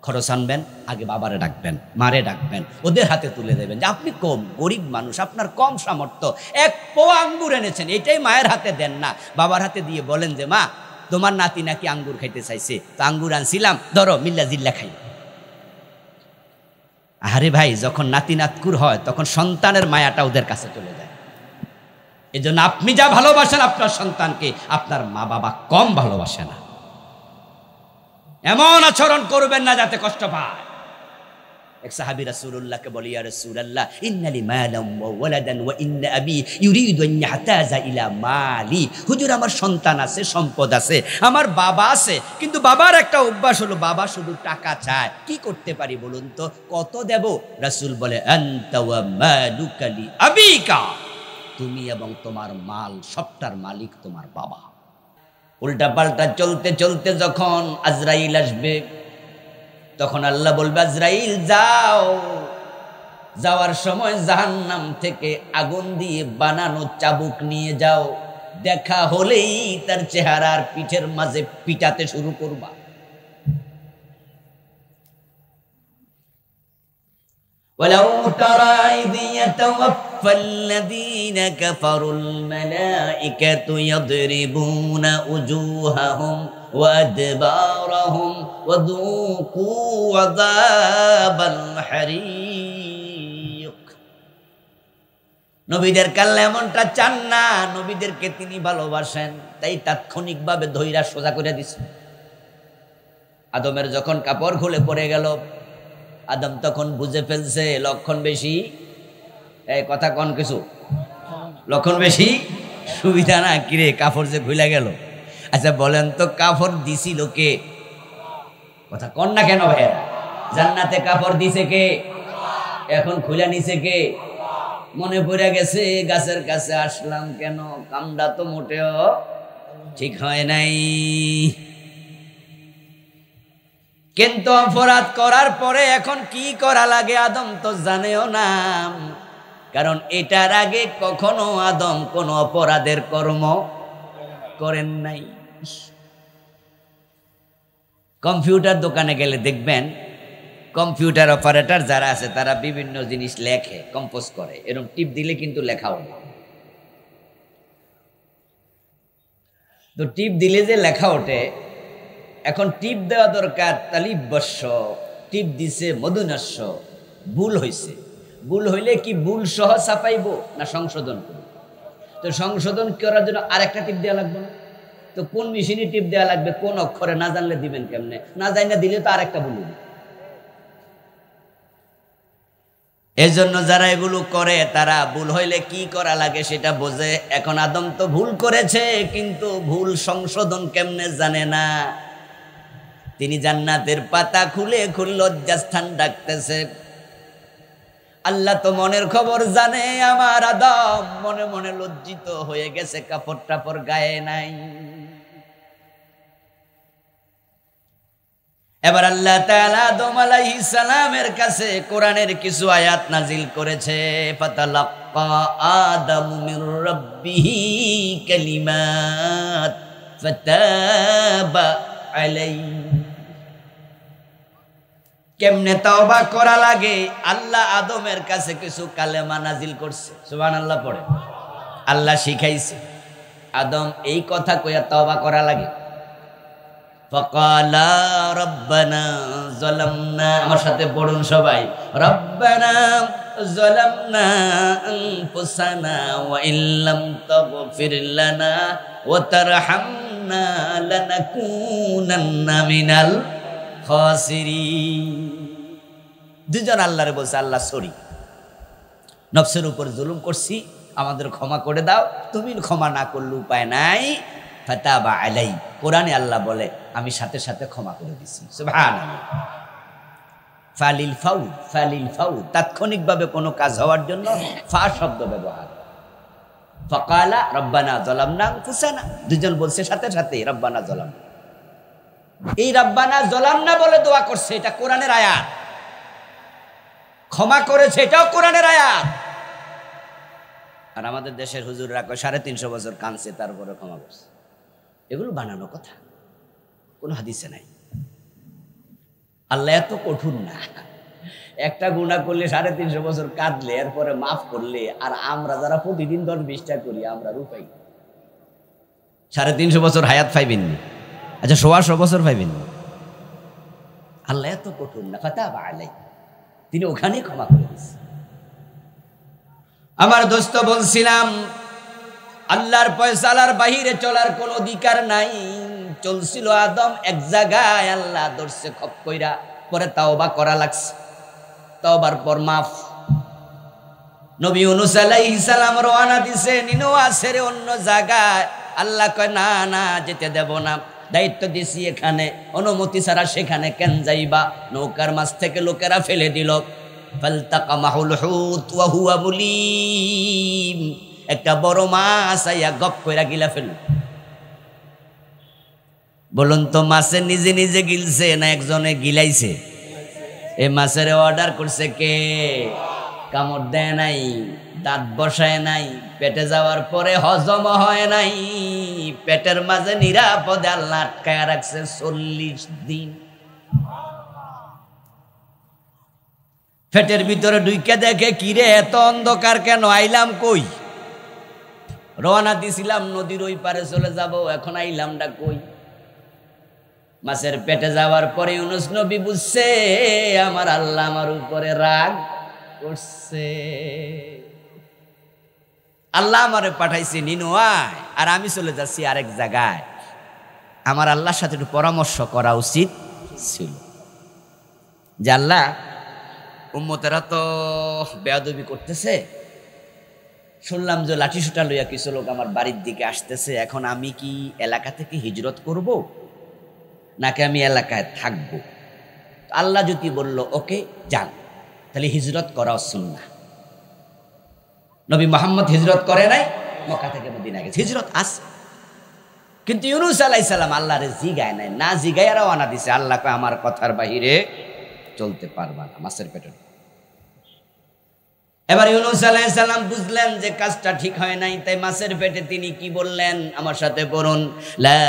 খরচ আনবেন, আগে বাবারে ডাকবেন, মারে ডাকবেন, ওদের হাতে তুলে দেবেন যে আপনি কম গরিব মানুষ, আপনার কম সামর্থ্য, 1 পোয়া আঙ্গুর এনেছেন, এটাই মায়ের হাতে দেন না, বাবার হাতে দিয়ে বলেন যে মা তোমার নাতি নাকি আঙ্গুর খাইতে চাইছে, তো আঙ্গুর আনছিলাম, ধরো মিল্লা জিল্লা খাই। আরে ভাই, যখন নাতি নাতকুর হয় তখন সন্তানের মায়াটা ওদের কাছে চলে যায়। এই জন্য আপনি যা ভালোবাসেন আপনার সন্তানকে, আপনার মা বাবা কম ভালোবাসে না। এমন আচরণ করবেন না যাতে কষ্ট পায়। এক সাহাবী রাসূলুল্লাহকে বলি, ইয়া রাসূলুল্লাহ, ইন্নালি মালাম ওয়া ওয়ালাদান ওয়া ইন্না আবি ইউরিদু আন ইয়াহতাজা ইলা মালি। হুজুর, আমার সন্তান আছে, সম্পদ আছে, আমার বাবা আছে, কিন্তু বাবার একটা অভ্যাস হলো, বাবা শুধু টাকা চায়। কি করতে পারি বলুন তো, কত দেব? রাসূল বলে, আনতা ওয়া মালুকা লি আবিকা, তুমি এবং তোমার মাল সবটার মালিক তোমার বাবা। উল্টা পাল্টা চলতে চলতে যখন আজরাইল আসবে, তখন আল্লাহ বলবে, আজরাইল যাও, যাওয়ার সময় জাহান্নাম থেকে আগুন দিয়ে বানানো চাবুক নিয়ে যাও, দেখা হলেই তার চেহারার পিঠের মাঝে পিটাতে শুরু করবা। ولو ترى إذ يتوفى الذين كفروا الملائكة يضربون وجوههم وأدبارهم وذوقوا عذاب الحريق। নবীদের কাল্লা এমনটা চান না, নবীদেরকে তিনি ভালোবাসেন, তাই তাৎক্ষণিকভাবে ধৈরা সোজা করে দিছেন। আদমের যখন কাপড় খুলে পড়ে গেল, আদম তখন বুঝে ফেলছে লক্ষণ বেশি, এই কথা কোন কিছু লক্ষণ বেশি সুবিধা না, কিরে কাপড় যে খুলে গেল। আচ্ছা বলেন তো, কাপড় দিছিল কে? কথা কন না কেন ভাই? জান্নাতে কাপড় দিছে কে? এখন খুলে নিছে কে? মনে পড়ে গেছে গাছের কাছে আসলাম কেন, কামটা তো মোটেও ঠিক হয় নাই। কিন্তু অপরাধ করার পরে এখন কি করা লাগে আদম তো জানেও না, কারণ এটার আগে কখনো আদম কোনো অপরাধের কর্ম করেন নাই। কম্পিউটার দোকানে গেলে দেখবেন কম্পিউটার অপারেটর যারা আছে তারা বিভিন্ন জিনিস লেখে, কম্পোজ করে, এরকম টিপ দিলে কিন্তু লেখাও না। তো টিপ দিলে যে লেখা ওঠে, এখন টিপ দেওয়া দরকার তালিব বর্ষ, টিপ দিছে মধুনস্য, ভুল হয়েছে। ভুল হইলে কি ভুল সহ ছাপাইব না সংশোধন করব? তো সংশোধন করার জন্য আরেকটা টিপ দেওয়া লাগবে না? তো কোন মেশিনে টিপ দেওয়া লাগবে, কোন অক্ষরে না জানলে দিবেন কেমনে? না জানা দিলে তো আরেকটা ভুল হবে। এই জন্য যারা এগুলো করে তারা ভুল হইলে কি করা লাগে সেটা বোঝে। এখন আদম তো ভুল করেছে, কিন্তু ভুল সংশোধন কেমনে জানে না। তিনি জান্নাতের পাতা খুলে খুলে লজ্জাস্থান ডাকতেছে। আল্লাহ তো মনের খবর জানে, আমার আদম মনে মনে লজ্জিত হয়ে গেছে, কাপড় টাপড় গায়ে নাই। এবার আল্লাহ তাআলা আদম আলাইহিস সালামের কাছে কোরআনের কিছু আয়াত নাজিল করেছে। ফাতালাক্কা আদামু মির রাব্বিহি কালিমাত ফাতাবা আলাইহি। কেমনে তওবা করা লাগে, আল্লাহ আদমের কাছে কিছু কালেমা নাজিল করছে। সুবহানাল্লাহ পড়ে আল্লাহ শিখাইছে। আদম এই কথা কইয়া তওবা করা লাগে। ফাকালা রব্বানা যালামনা, আমার সাথে পড়ুন সবাই, রব্বানা যালামনা আনফুসানা ওয়া ইল্লাম তাগফির লানা ওয়া তারহামনা লানাকুনান্না মিনাল খাসিরিন। দুজন আল্লাহরে বলছে, আল্লাহ সরি, নফসের উপর জুলুম করছি, আমাদের ক্ষমা করে দাও। তুমি ক্ষমা না করলে উপায় নাই। ফাতাবা আলাই, কোরআনে আল্লাহ বলে আমি সাথে সাথে ক্ষমা করে দিছি। সুবহানাল্লাহ। ফালিল ফাউ, ফালিল ফাউ, তাৎক্ষণিকভাবে কোনো কাজ হওয়ার জন্য ফা শব্দ ব্যবহার। ফাকালা রব্বানা যালামনা আনফুসানা, দুজন বলছে সাথে সাথে রব্বানা যালামনা। এই রব্বানা যালামনা বলে দোয়া করছে, এটা কোরআনের আয়াত। ক্ষমা করেছে, এটাও কোরআনের আয়াত। আর আমাদের দেশের হুজুররা 350 বছর কাঁদছে, তারপরে ক্ষমা করছে। এগুলো বানানো কথা, কোনো হাদিসে নাই। আল্লাহ এত কঠোর না। একটা গুনাহ করলে 350 বছর কাঁদলে, এরপরে মাফ করলে, আর আমরা যারা প্রতিদিন 10-20টা করি, আমরা রূপাই 350 বছর হায়াত পাইবেননি। আচ্ছা 100 বছর পাইবেননি। আল্লাহ এত কঠোর না। ফাতাবা আলাই, তিনি ওখানে ক্ষমা করে দিয়েছেন। আমার দোস্ত বলছিলাম, আল্লাহর ফয়সালার বাহিরে চলার কোনো অধিকার নাই। চলছিল আদম এক জায়গায়, আল্লাহ ধরছে খপ কইরা, পরে তাওবা করা লাগছে। তাওবার পর মাফ। নবী ইউনূস আলাইহিস সালাম রওনা দিছে নিনওয়া ছেড়ে অন্য জায়গায়। আল্লাহ কয় না না, যেতে দেব না, দায়িত্ব দিছি এখানে, অনুমতি ছাড়া সেখানে কেন যাইবা? নৌকার মাছ থেকে লোকেরা ফেলে দিল। ফালতাকামাহুল হুত ওয়া হুয়া মুলিম, একটা বড় মাছ আইয়া গপ কইরা গিলা ফেলল। বলুন তো মাছে নিজে নিজে গিলছে না একজনে গিলাইছে? এই মাছের অর্ডার করছে কে? কামড় দেয় নাই, দাঁত বসায় নাই, পেটে যাওয়ার পরে হজম হয় নাই, পেটের মাঝে নিরাপদে আল্লাহ আটকায় রাখছে 40 দিন। পেটের ভিতরে ঢুইকে দেখে কিরে এত অন্ধকার কেন, আইলাম কই? রওনা দিছিলাম নদীর ওই পারে চলে যাব, এখন আইলামটা কই? মাছের পেটে যাওয়ার পরে ইউনুস নবী বুঝছে আমার আল্লাহ আমার উপরে রাগ করছে, আল্লাহ আমারে পাঠাইছে নিনুয়ায়, আর আমি চলে যাচ্ছি আরেক জায়গায়। আমার আল্লাহর সাথে একটু পরামর্শ করা উচিত ছিল যে আল্লাহ উম্মতেরা তো বেয়াদবি করতেছে, শুনলাম যে লাঠি সুটা লইয়া কিছু লোক আমার বাড়ির দিকে আসতেছে, এখন আমি কি এলাকা থেকে হিজরত করব নাকি আমি এলাকায় থাকবো? আল্লাহ যদি বলল ওকে যান, তাহলে হিজরত করা সুন্নাহ। নবী মুহাম্মদ হিজরত করে নাই, মক্কা থেকে মদিনা গেছে, হিজরত আছে। কিন্তু ইউনুস আলাইহিস সালাম আল্লাহরে জিগায় নাই, না জিগায় আর রওনা দিছে। আল্লাহকে আমার কথার বাহিরে চলতে পারবা না, মাছের পেটে। এবার ইউনুস আলাইহিস সালাম বুঝলেন যে কাজটা ঠিক হয় নাই, তাই মাছের পেটে তিনি কি বললেন আমার সাথে পড়ুন, লা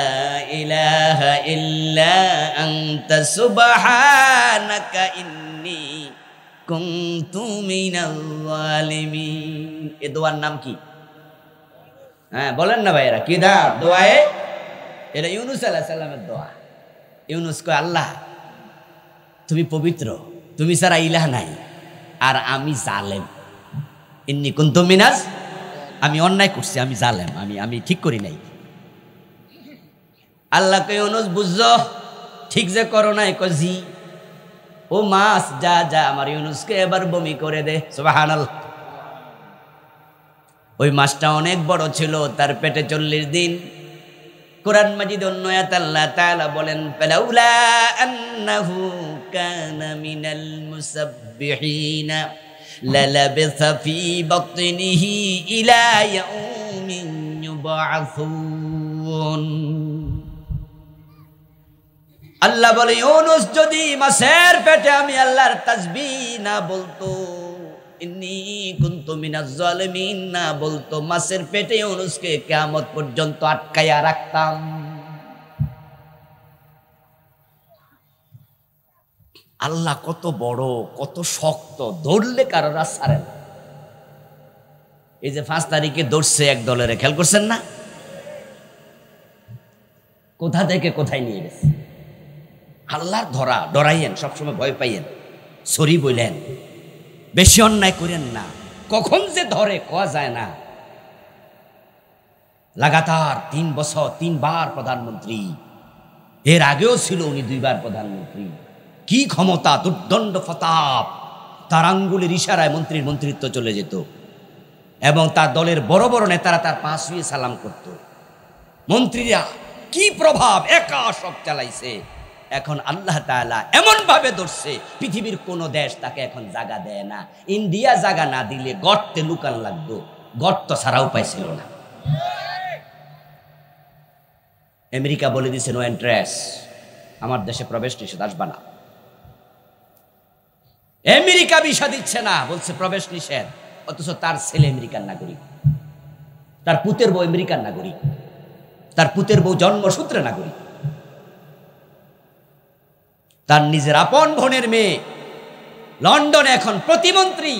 ইলাহা ইল্লা আনতা সুবহানাকা ইন্নী কুনতু মিনাল জালিমিন। এই দোয়ার নাম কি? হ্যাঁ বলেন না ভাইরা, কি দোয়ায়ে? এটা ইউনুস আলাইহিস সালামের দোয়া। ইউনুস কয় আল্লাহ তুমি পবিত্র, তুমি ছাড়া ইলাহ নাই, আর আমি জালেম। ইন্নী কুনতু মিনাজ, আমি অন্যায় করছি, আমি জালেম, আমি ঠিক করি নাই। আল্লাহকে ইউনুস বুঝছো ঠিক যে করো নাই? জি। ও মাছ যা যা আমার ইউনুসকে এবার বমি করে দে। সুবহানাল্লাহ। ওই মাছটা অনেক বড় ছিল, তার পেটে 40 দিন। কোরআন মাজিদ অন্য আয়াত আল্লাহ তাআলা বলেন ফালাউলা আন্নাহু কানা মিনাল মুসাব্বিহিনা লালাবিসা ফি বাতনিহি ইলা ইয়াউমিন ইউবআসুন। আল্লাহ বলে ইউনুস যদি মাছের পেটে আমি আল্লাহর তাসবিহ না বলতো, ইন্নী কুনতু মিনাজ জালিমিন না বলতো, মাছের পেটে ইউনুসকে কিয়ামত পর্যন্ত আটকায়া রাখতাম। আল্লাহ কত বড়, কত শক্ত, ধরলে কারোরা ছাড়ে না। এই যে 5 তারিখে ধরছে এক দলের, খেয়াল করছেন না? কোথা থেকে কোথায় নিয়ে গেছে। আল্লাহর ধরা, ডরাইয়েন, সবসময় ভয় পাইয়েন, সরি বললেন, বেশি অন্যায় করেন না। কখন যে ধরে কোয়া যায় না। লাগাতার 3 বছর 3 বার প্রধানমন্ত্রী, এর আগেও ছিল উনি 2 বার প্রধানমন্ত্রী। কি ক্ষমতা, দুর্দণ্ড প্রতাপ, তার আঙ্গুলের ইশারায় মন্ত্রীর মন্ত্রিত্ব চলে যেত, এবং তার দলের বড় বড় নেতারা তার পা ছুঁয়ে সালাম করত। মন্ত্রীরা কি প্রভাব, একা সব চালাইছে। এখন আল্লাহ তাআলা এমন ভাবে ধরছে, পৃথিবীর কোন দেশ তাকে এখন জায়গা দেয় না। ইন্ডিয়া জায়গা না দিলে গর্তে লুকান লাগতো, গর্ত ছাড়া উপায় ছিল না। আমেরিকা বলে দিছে নো এন্ট্রেস, আমার দেশে প্রবেশ নিষেধ, আসবা না। আমেরিকা ভিসা দিচ্ছে না, বলছে প্রবেশ নিষেধ, অথচ তার ছেলে আমেরিকার নাগরিক, তার পুতের বউ আমেরিকার নাগরিক, তার পুতের বউ জন্মসূত্রে নাগরিক, তার নিজের আপন বোনের মেয়ে লন্ডনে এখন প্রতিমন্ত্রী,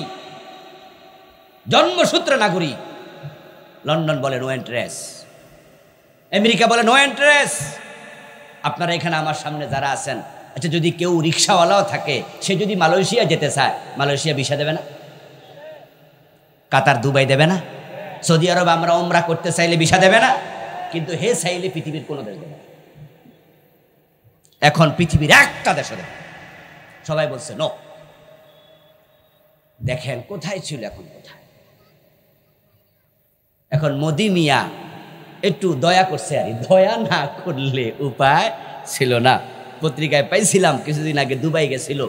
জন্মসূত্রে নাগরিক। লন্ডন বলে নো এন্ট্রেস, আমেরিকা বলে নো এন্ট্রেস। আপনারা এখানে আমার সামনে যারা আছেন, আচ্ছা যদি কেউ রিক্সাওয়ালাও থাকে, সে যদি মালয়েশিয়া যেতে চায়, মালয়েশিয়া ভিসা দেবে না? কাতার, দুবাই দেবে না? সৌদি আরব আমরা উমরা করতে চাইলে ভিসা দেবে না? কিন্তু হে চাইলে পৃথিবীর কোনো দেশ দেবে না। এখন পৃথিবীর একটা দেশে দেবে, সবাই বলছে নো। দেখেন কোথায় ছিল, এখন কোথায়। এখন মোদি মিয়া একটু দয়া করছে, আর দয়া না করলে উপায় ছিল না। পত্রিকায় পাইছিলাম কিছুদিন আগে দুবাই গেছিল,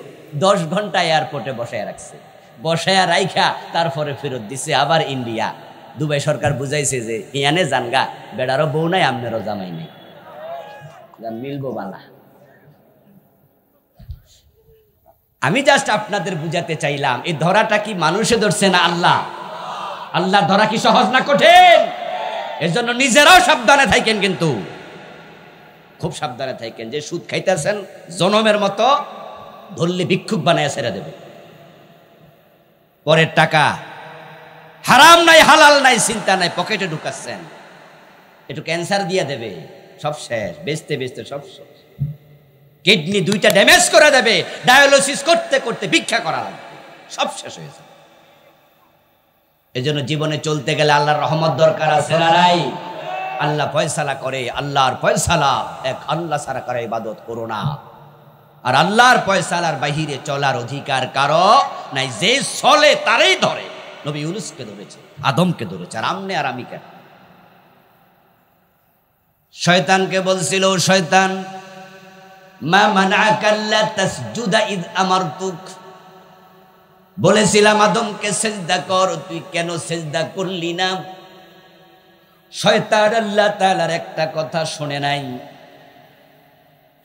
10 ঘন্টা এয়ারপোর্টে বসায় রাখছে, বসায় রাইখা তারপরে ফেরত দিছে আবার ইন্ডিয়া। দুবাই সরকার বুঝাইছে যে ইয়ানে জানগা বেড়ারও বউ নাই আমনেরও জামাই নেই, মিলবো বালা। আমি জাস্ট আপনাদের বুঝাতে চাইলাম এই ধরাটা কি মানুষে ধরছে না আল্লাহ? আল্লাহর ধরা কি সহজ না কঠিন? এর জন্য নিজেরাও সাবধানে থাকেন, কিন্তু খুব সাবধানে থাকেন। যে সুদ খাইতেছেন জনমের মতো ধরলে ভিক্ষুক বানায় ছেড়ে দেবে। পরের টাকা হারাম নাই হালাল নাই চিন্তা নাই, পকেটে ঢুকাচ্ছেন, একটু ক্যান্সার দিয়ে দেবে, সব শেষ। বেচতে বেচতে সব শেষ। কিডনি দুইটা ড্যামেজ করে দেবে, ডায়ালিসিস করতে করতে ভিক্ষা করা লাগবে, সব শেষ হয়ে যাবে। এই জন্য জীবনে চলতে গেলে আল্লাহর রহমত দরকার আছে না নাই? আল্লাহ ফয়সালা করে, আল্লাহর ফয়সালা এক, আল্লাহ ছাড়া করে ইবাদত করো না। আর আল্লাহর ফয়সালার বাহিরে চলার অধিকার কারো নাই। যে চলে তারই ধরে। নবী ইউনূসকে ধরেছে, আদমকে ধরেছে, আর আমনে আর আমি কেন? শয়তানকে বলছিল, শয়তান মা মানআকা আল্লা তাসজুদা ইয আমারতুক, বলেছিলাম আদমকে সিজদা কর, তুই কেন সিজদা করলি না? শয়তান আল্লাহ তাআলার একটা কথা শুনে নাই।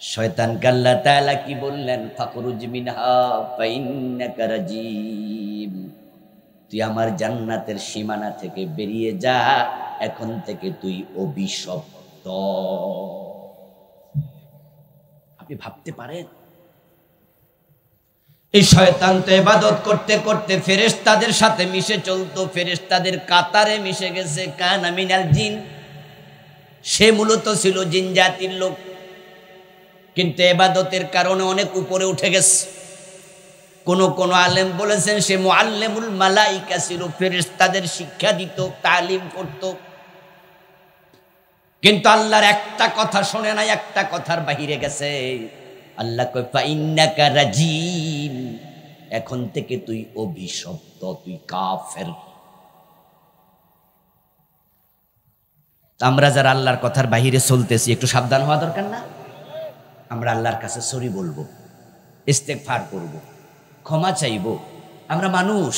শয়তানকে আল্লাহ তাআলা কি বললেন? ফাখরুজ মিনহা ফাইন্নাকা রাজিম, তুই আমার জান্নাতের সীমানা থেকে বেরিয়ে যা, এখন থেকে তুই অভিশপ্ত। আপনি ভাবতে পারেন এই শয়তান তো ইবাদত করতে করতে ফেরেশতাদের সাথে মিশে চলতো, ফেরেশতাদের কাতারে মিশে গেছে। কানা মিনাল জিন, সে মূলত ছিল জিন জাতির লোক, কিন্তু ইবাদতের কারণে অনেক উপরে উঠে গেছে। কোন আলেম বলেছেন সে মুআল্লিমুল মালাইকা ছিল, ফেরেশতাদের শিক্ষা দিত, তালিম করত। কিন্তু আল্লাহর একটা কথা শোনে নাই, একটা কথার বাহিরে গেছে। আল্লাহ কয় ফাইন্নাকা রাজিম, এখন থেকে তুই অভিশপ্ত, তুই কাফের। আমরা যারা আল্লাহর কথার বাহিরে চলতেছি একটু সাবধান হওয়া দরকার না? আমরা আল্লাহর কাছে সরি বলবো, ইস্তেগফার করব, ক্ষমা চাইব। আমরা মানুষ।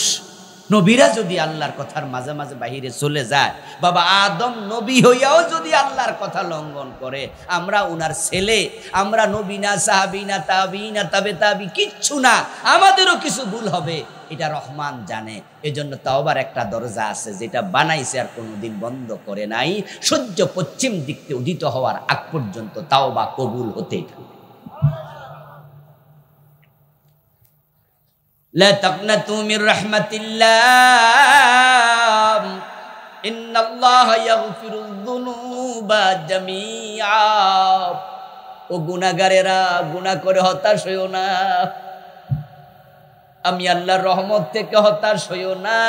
নবীরা যদি আল্লাহর কথার মাঝে মাঝে বাহিরে চলে যায়, বাবা আদম নবী হইয়াও যদি আল্লাহর কথা লঙ্ঘন করে, আমরা উনার ছেলে, আমরা নবী না, সাহাবী না, তাবী না, তাবে তাবী কিচ্ছু না, আমাদেরও কিছু ভুল হবে, এটা রহমান জানে। এজন্য তাওবার একটা দরজা আছে, যেটা বানাইছে আর কোনোদিন বন্ধ করে নাই। সূর্য পশ্চিম দিক থেকে উদিত হওয়ার আগ পর্যন্ত তাওবা কবুল হতেই থাকে। লা তাকনাতু মির রাহমাতিল্লাহ, ইন্নাল্লাহা ইয়াগফিরুয যুনুবা জামিআ। ও গুনাহগারেরা, গুনাহ করে হতাশ হইও না। আমি আল্লাহর রহমত থেকে হতাশ হইও না,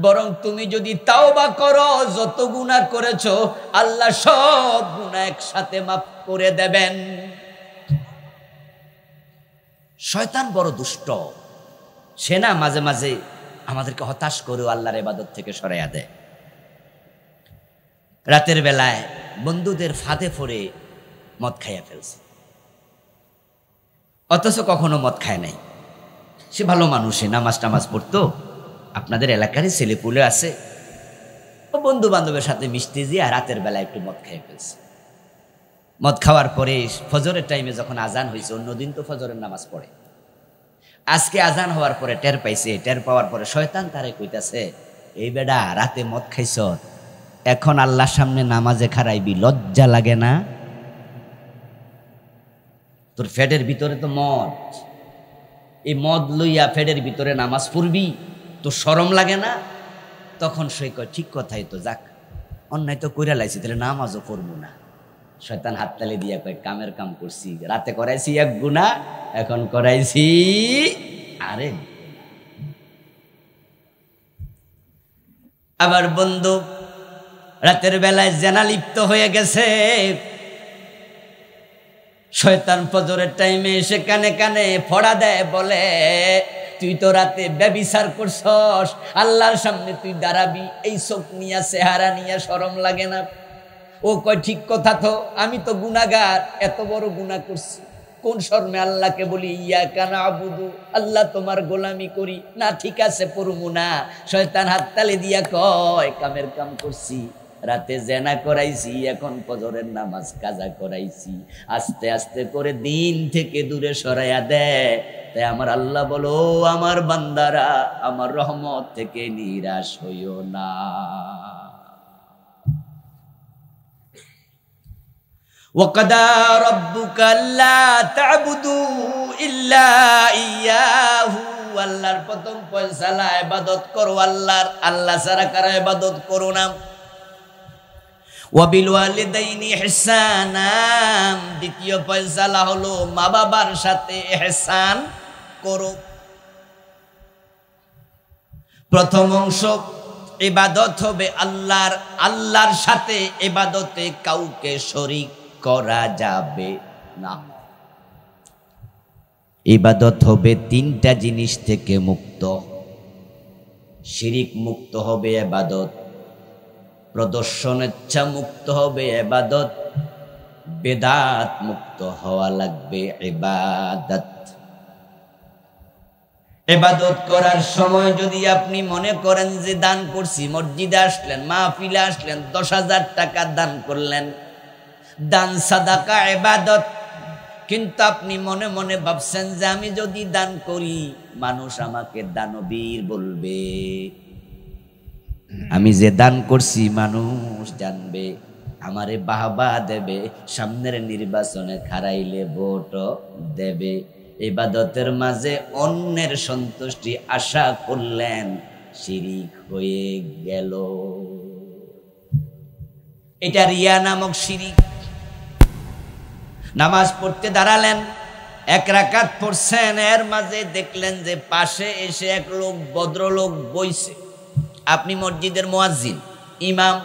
বরং তুমি যদি তাওবা করো, যত গুনাহ করেছো আল্লাহ সব গুনাহ একসাথে মাফ করে দেবেন। শয়তান বড় দুষ্ট, সে না মাঝে মাঝে আমাদেরকে হতাশ করেও আল্লাহর ইবাদত থেকে সরাইয়া দেয়। রাতের বেলায় বন্ধুদের ফাঁদে পড়ে মদ খাইয়া ফেলছে, অথচ কখনো মদ খায় নাই। সে ভালো মানুষে, নামাজ টামাজ পড়তো, আপনাদের এলাকারই ছেলেপুলে আছে, ও বন্ধু বান্ধবের সাথে মিশতে গিয়ে রাতের বেলায় একটু মদ খাইয়া ফেলছে। মদ খাওয়ার পরে ফজরের টাইমে যখন আজান হয়েছে, অন্যদিন তো ফজরের নামাজ পড়ে, আজকে আজান হওয়ার পরে টের পাইছে। টের পাওয়ার পরে শয়তান তারে কইতাছে, এই বেডা রাতে মদ খাইছ, এখন আল্লাহর সামনে নামাজে খারাইবি, লজ্জা লাগে না? তোর ফেডের ভিতরে তো মদ, এই মদ লইয়া ফেডের ভিতরে নামাজ পড়বি, তোর শরম লাগে না? তখন সে কয় ঠিক কথাই তো, যাক অন্যায় তো কইরা লাইছি, তাহলে নামাজও পড়বো না। শয়তান হাততালি দিয়া কয় কামের কাম করছি, রাতে করাইছি এক গুনাহ, এখন করাইছি আরে। আবার বন্ধু রাতের বেলায় জেনা লিপ্ত হয়ে গেছে, শয়তান ফজরের টাইমে এসে কানে কানে ফড়া দেয়, বলে তুই তো রাতে ব্যভিচার করছস, আল্লাহর সামনে তুই দাঁড়াবি, এই চোখ নিয়া চেহারা নিয়া শরম লাগে না? ও কয় ঠিক কথা তো, আমি তো গুনাহগার, এত বড় গুনাহ করছি, কোন শর্মে আল্লাহকে বলি ইয়াকা নাবুদু, আল্লাহ তোমার গোলামি করি না, ঠিক আছে পড়মু না। শয়তান হাততালি দিয়া কয় কামের কাম করছি, রাতে জেনা করাইছি, এখন ফজরের নামাজ কাজা করাইছি, আস্তে আস্তে করে দিন থেকে দূরে সরাইয়া দেয়। তাই আমার আল্লাহ বলো, আমার বান্দারা আমার রহমত থেকে নিরাশ হইও না। وَقَضَى رَبُّكَ أَلَّا تَعْبُدُوا إِلَّا إِيَّاهُ, আল্লাহর প্রথম ফয়সালা ইবাদত করো আল্লাহর, আল্লাহ ছাড়া কারো ইবাদত করো না। وَبِالْوَالِدَيْنِ إِحْسَانًا, দ্বিতীয় ফয়সালা হলো মা বাবার সাথে ইহসান করো। প্রথম অংশ ইবাদত হবে আল্লাহর, আল্লাহর সাথে ইবাদতে কাউকে শরীক করা যাবে না। ইবাদত হবে তিনটা জিনিস থেকে মুক্ত। শিরিক মুক্ত হবে ইবাদত, প্রদর্শনেচ্ছা মুক্ত হবে ইবাদত, বেদাত মুক্ত হওয়া লাগবে ইবাদত। ইবাদত করার সময় যদি আপনি মনে করেন যে দান করছি, মসজিদে আসলেন, মাহফিলে আসলেন, 10,000 টাকা দান করলেন, দান সাদাকা ইবাদত, কিন্তু আপনি মনে মনে ভাবছেন যে আমি যদি দান করি মানুষ আমাকে দানবীর বলবে, আমি যে দান করছি মানুষ জানবে, আমারে বাহবা দেবে, সামনের নির্বাচনে খারাইলে ভোটও দেবে। ইবাদতের মাঝে অন্যের সন্তুষ্টি আশা করলেন, শিরিক হয়ে গেল। এটা রিয়া নামক শিরিক। নামাজ পড়তে দাঁড়ালেন, 1 রাকাত পড়ছেন, এর মাঝে দেখলেন যে পাশে এসে এক লোক, ভদ্রলোক বইছে। আপনি মসজিদের মুয়াজ্জিন, ইমাম,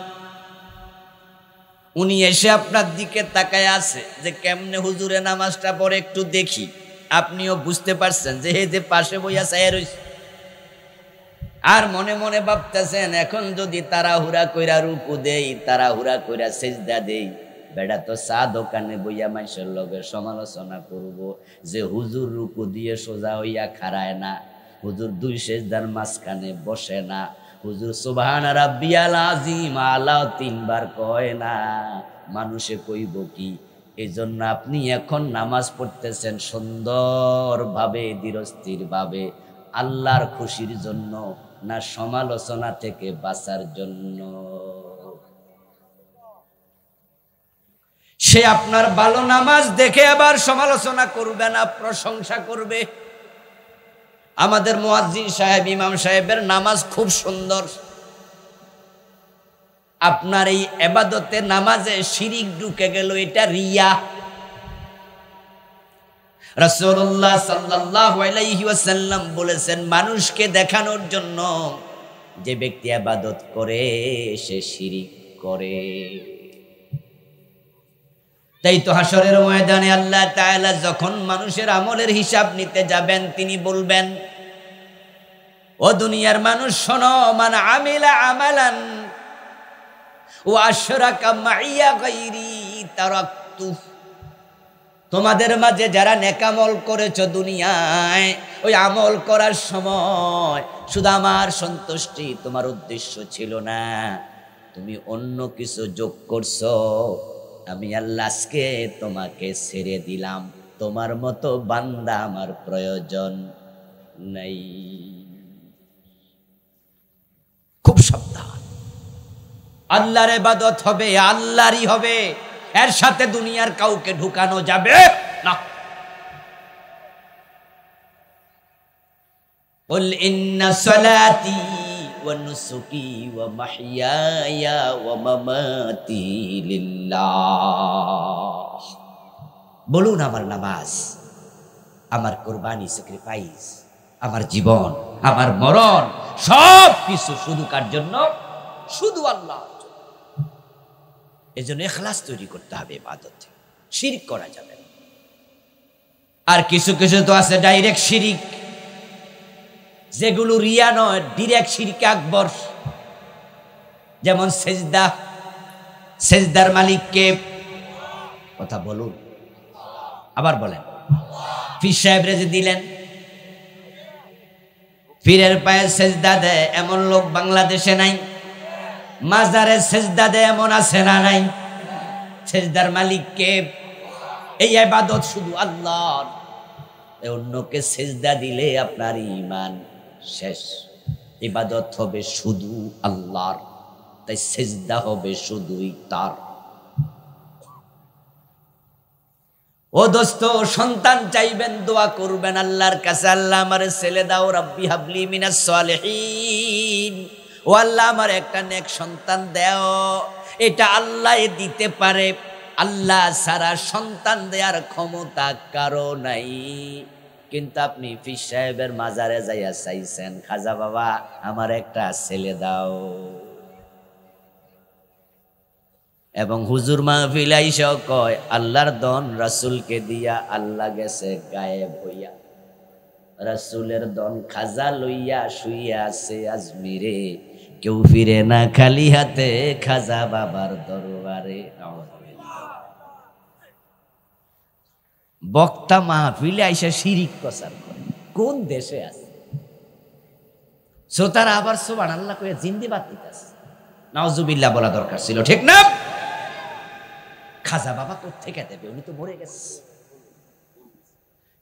উনি এসে আপনার দিকে তাকায় আছে যে কেমনে হুজুরে নামাজটা পড়ে একটু দেখি। আপনিও বুঝতে পারছেন যে হে যে পাশে বইয়া চাইয়া রইছে, আর মনে মনে ভাবতেছেন এখন যদি তাড়াহুড়া কইরা রুকু দেই, তাড়াহুড়া কইরা সেজদা দেই, বেটা তো চা দোকানে বইয়া মানুষের লগে সমালোচনা করব যে হুজুর রুকু দিয়ে সোজা হইয়া খাড়ায় না, হুজুর 2 সেজদার মাঝখানে বসে না, হুজুর সুবহান রাব্বিয়াল আযীম আলা 3 বার কয় না, মানুষে কইব কি? এই জন্য আপনি এখন নামাজ পড়তেছেন সুন্দরভাবে, ধীরস্থির ভাবে, আল্লাহর খুশির জন্য না সমালোচনা থেকে বাঁচার জন্য? সে আপনার ভালো নামাজ দেখে আবার সমালোচনা করবে না, প্রশংসা করবে। আমাদের মুয়াজ্জিন সাহেব, ইমাম সাহেবের নামাজ খুব সুন্দর। আপনার এই ইবাদতে নামাজে শিরিক ঢুকে গেল, এটা রিয়া। রাসূলুল্লাহ সাল্লাল্লাহু আলাইহি ওয়াসাল্লাম বলেছেন, মানুষকে দেখানোর জন্য যে ব্যক্তি ইবাদত করে সে শিরিক করে। তাই তো হাসরের ময়দানে আল্লাহ তাআলা যখন মানুষের আমলের হিসাব নিতে যাবেন, তিনি বলবেন, ও দুনিয়ার মানুষ শোনো, মান আমিলা আমালান ওয়া আশরাকা মাইয়া গায়রি তারাকতু, তোমাদের মাঝে যারা নেক আমল করেছো দুনিয়ায়, ওই আমল করার সময় শুধু আমার সন্তুষ্টি তোমার উদ্দেশ্য ছিল না, তুমি অন্য কিছু যোগ করছো, আমি আল্লাহ আজকে তোমাকে ছেড়ে দিলাম, তোমার মতো বান্দা আমার প্রয়োজন নাই। খুব সাবধান। আল্লাহর ইবাদত হবে, আল্লাহরই হবে, এর সাথে দুনিয়ার কাউকে ঢুকানো যাবে না। কুল ইন্না সালাতি ওয়া নুসুকি ওয়া মাহইয়ায়া ওয়া মামাতি লিল্লাহ, বলুন আমার নামাজ, আমার কুরবানি, স্যাক্রিফাইস, আমার জীবন, আমার মরণ, সব কিছু শুধু কার জন্য? শুধু আল্লাহ। এজন্য ইখলাস তৈরি করতে হবে ইবাদতে, শিরক করা যাবে না। আর কিছু কিছু তো আছে ডাইরেক্ট শিরিক, যেগুলো রিয়া নয়, ডিরেক্ট শিরকে আকবর। যেমন সেজদা, সেজদার মালিক কে? কথা বলুন, আবার বলেন। পীর সাহেবরে যে দিলেন, পীরের পায়ে সেজদা দেয় এমন লোক বাংলাদেশে নাই। মাজারে সেজদা দেয় এমন আছে না নাই? সেজদার মালিক কে? এই ইবাদত শুধু আল্লাহর। অন্যকে সেজদা দিলে আপনার ঈমান শেষ। ইবাদত হবে শুধু আল্লাহর, তাই সেজদা হবে শুধুই তার। ও দোস্ত, সন্তান চাইবেন, দোয়া করবেন আল্লাহর কাছে, আল্লাহ আমার ছেলে দাও, রাব্বি হাবলি মিনাস সালিহিন। ও আল্লাহ আমার একটা নেক সন্তান দাও। এটা আল্লাহ দিতে পারে, আল্লাহ ছাড়া সন্তান দেওয়ার ক্ষমতা কারো নাই। কিন্তু আপনি পীর সাহেবের মাজারে যাইয়া চাইছেন, খাজা বাবা আমার একটা ছেলে দাও। এবং হুজুর মাহফিল আইসা কয় আল্লাহর দন রাসূলকে দিয়া আল্লাহ গেছে গায়েব হইয়া। রাসূলের দন খাজা লইয়া শুইয়া আছে আজমিরে, কেউ ফিরে না খালি হাতে খাজা বাবার দরবারে। বক্তা মাহফিলে আইসা শিরিক প্রচার করে, কোন দেশে আছে? শ্রোতারা আবার সুবহানাল্লাহ কইয়া জিন্দাবাদ দিতেছে। নাউজুবিল্লাহ বলা দরকার ছিল, ঠিক না? খাজা বাবা কোত্থেকে দেবে? উনি তো মরে গেছে।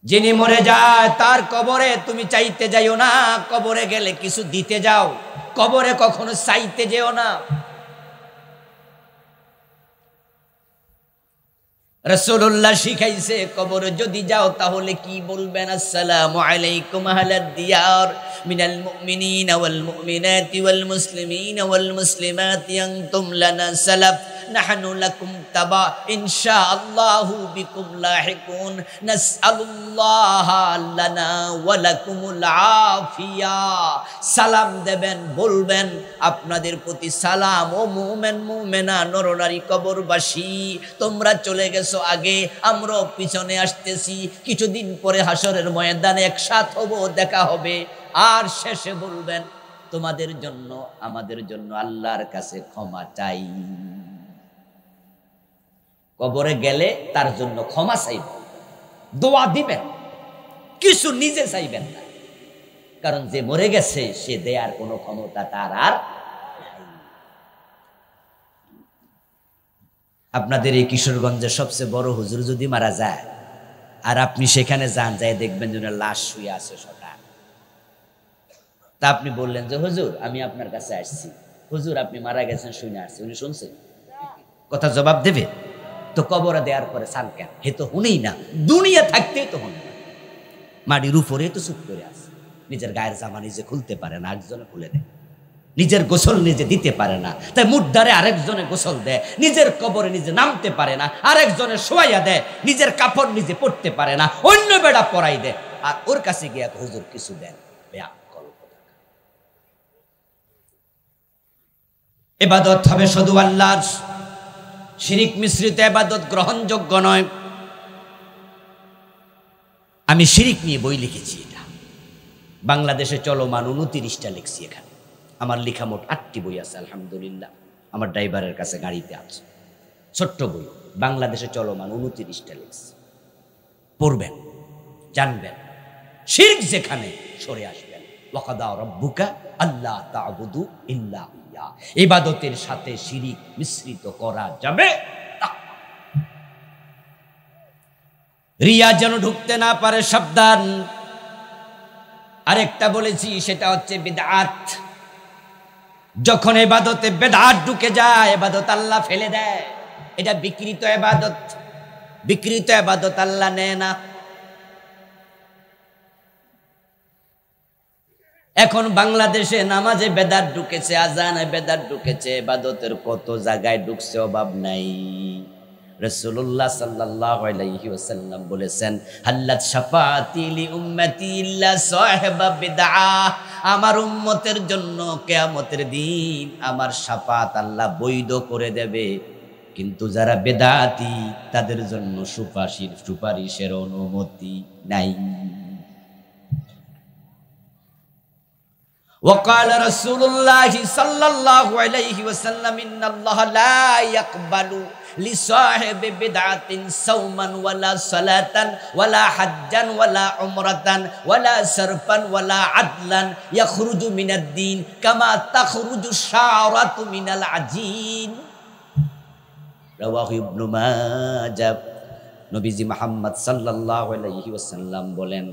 যিনি মরে যায় তার কবরে তুমি চাইতে যাইও না, কবরে গেলে কিছু দিতে যাও, কবরে কখনো চাইতে যেও না। রাসূলুল্লাহ শিখাইছে কবরে যদি যাও তাহলে কি বলবেন? আসসালামু আলাইকুম আহলাদ দিয়ার মিনাল মুমিনিনা ওয়াল মুমিনাতি ওয়াল মুসলিমিনা ওয়াল মুসলিমাতি আনতুম লানা সালাফ নাহনু লাকুম তাবা ইনশাআল্লাহু বিকুম লাহিকুন নাসআলুল্লাহা লানা ওয়া লাকুমুল আফিয়া। সালাম দেবেন, বলবেন আপনাদের প্রতি সালাম ও মুমিন মুমিনা নরনারী কবরবাসী, তোমরা চলে গেছো আগে, আমরাও পিছনে আসতেছি, কিছুদিন পরে হাসরের ময়দানে একসাথ হব, দেখা হবে। আর শেষে বলবেন তোমাদের জন্য আমাদের জন্য আল্লাহর কাছে ক্ষমা চাই। কবরে গেলে তার জন্য ক্ষমা চাইবেন, দোয়া দিবেন, কিছু নিজে চাইবেন না, কারণ যে মরে গেছে সে দেয়ার কোনো ক্ষমতা তার আর। আপনাদের এই কিশোরগঞ্জের সবচেয়ে বড় হুজুর যদি মারা যায় আর আপনি সেখানে যান, যাই দেখবেন যে লাশ শুয়ে আছে সটা। তা আপনি বললেন যে হুজুর আমি আপনার কাছে আসছি, হুজুর আপনি মারা গেছেন শুনে আসছি, উনি শুনছেন? কথা জবাব দেবে তো? কবরে দেওয়ার পরে সান কেন? হে তো হুনেই না, দুনিয়া থাকতেই তো হুনে না, মাটির উপরে তো চুপ করে আছে, নিজের গায়ের জামা নিজে খুলতে পারে না, একজনে খুলে দেয়, নিজের গোসল নিজে দিতে পারে না, তাই মুদ্দারে আরেকজনে গোসল দেয়, নিজের কবরে নিজে নামতে পারে না, আরেকজনে শোয়াইয়া দেয়, নিজের কাপড় নিজে পরতে পারে না, অন্য বেড়া পরাই দেয়, আর ওর কাছে গিয়া হুজুর কিছু দেন। ইবাদত হবে শুধু আল্লাহর, শিরিক মিশ্রিত ইবাদত গ্রহণযোগ্য নয়। আমি শিরিক নিয়ে বই লিখেছি, এটা বাংলাদেশে চলমান 29টা লিখছি। এখানে আমার লেখা মোট 8টি বই আছে আলহামদুলিল্লাহ, আমার ড্রাইভারের কাছে গাড়িতে আছে, ছোট্ট বই, বাংলাদেশে চলমান 29টা লিখছি। পড়বেন, জানবেন, শিরক যেখানে সরে আসবেন। ওয়াকাদা রাব্বুকা আল্লা তা'বুদু ইল্লা ইয়া, ইবাদতের সাথে শিরিক মিশ্রিত করা যাবে না। রিয়া যেন ঢুকতে না পারে, সাবধান। আরেকটা বলেছি, সেটা হচ্ছে বিদআত। যখন ইবাদতে বিদআত ঢুকে যায়, ইবাদত আল্লাহ ফেলে দেয়, এটা বিকৃত ইবাদত। বিকৃত ইবাদত আল্লাহ নেয় না। এখন বাংলাদেশে নামাজে বেদাত ঢুকেছে, আজানে বেদাত ঢুকেছে, ইবাদতের কত জায়গায় ঢুকছে, অভাব নাই। রাসূলুল্লাহ সাল্লাল্লাহু আলাইহি ওয়াসাল্লাম বলেছেন, হাল্লাত শাফাআতি লি উম্মতি ইল্লা সাহিবা বিদআহ, আমার উম্মতের জন্য কিয়ামতের দিন আমার শাফাত আল্লাহ বৈধ করে দেবে, কিন্তু যারা বেদাতি তাদের জন্য সুপারিশের অনুমতি নাই। وقال رسول الله صلى الله عليه وسلم إن الله لا يقبل لصاحب بدعة صوما ولا صلاة ولا حجا ولا عمرة ولا صرفا ولا عدلا يخرج من الدين كما تخرج الشعرة من العجين رواه ابن ماجه নবীজি মুহাম্মদ সাল্লাল্লাহু আলাইহি ওয়াসাল্লাম বলেন,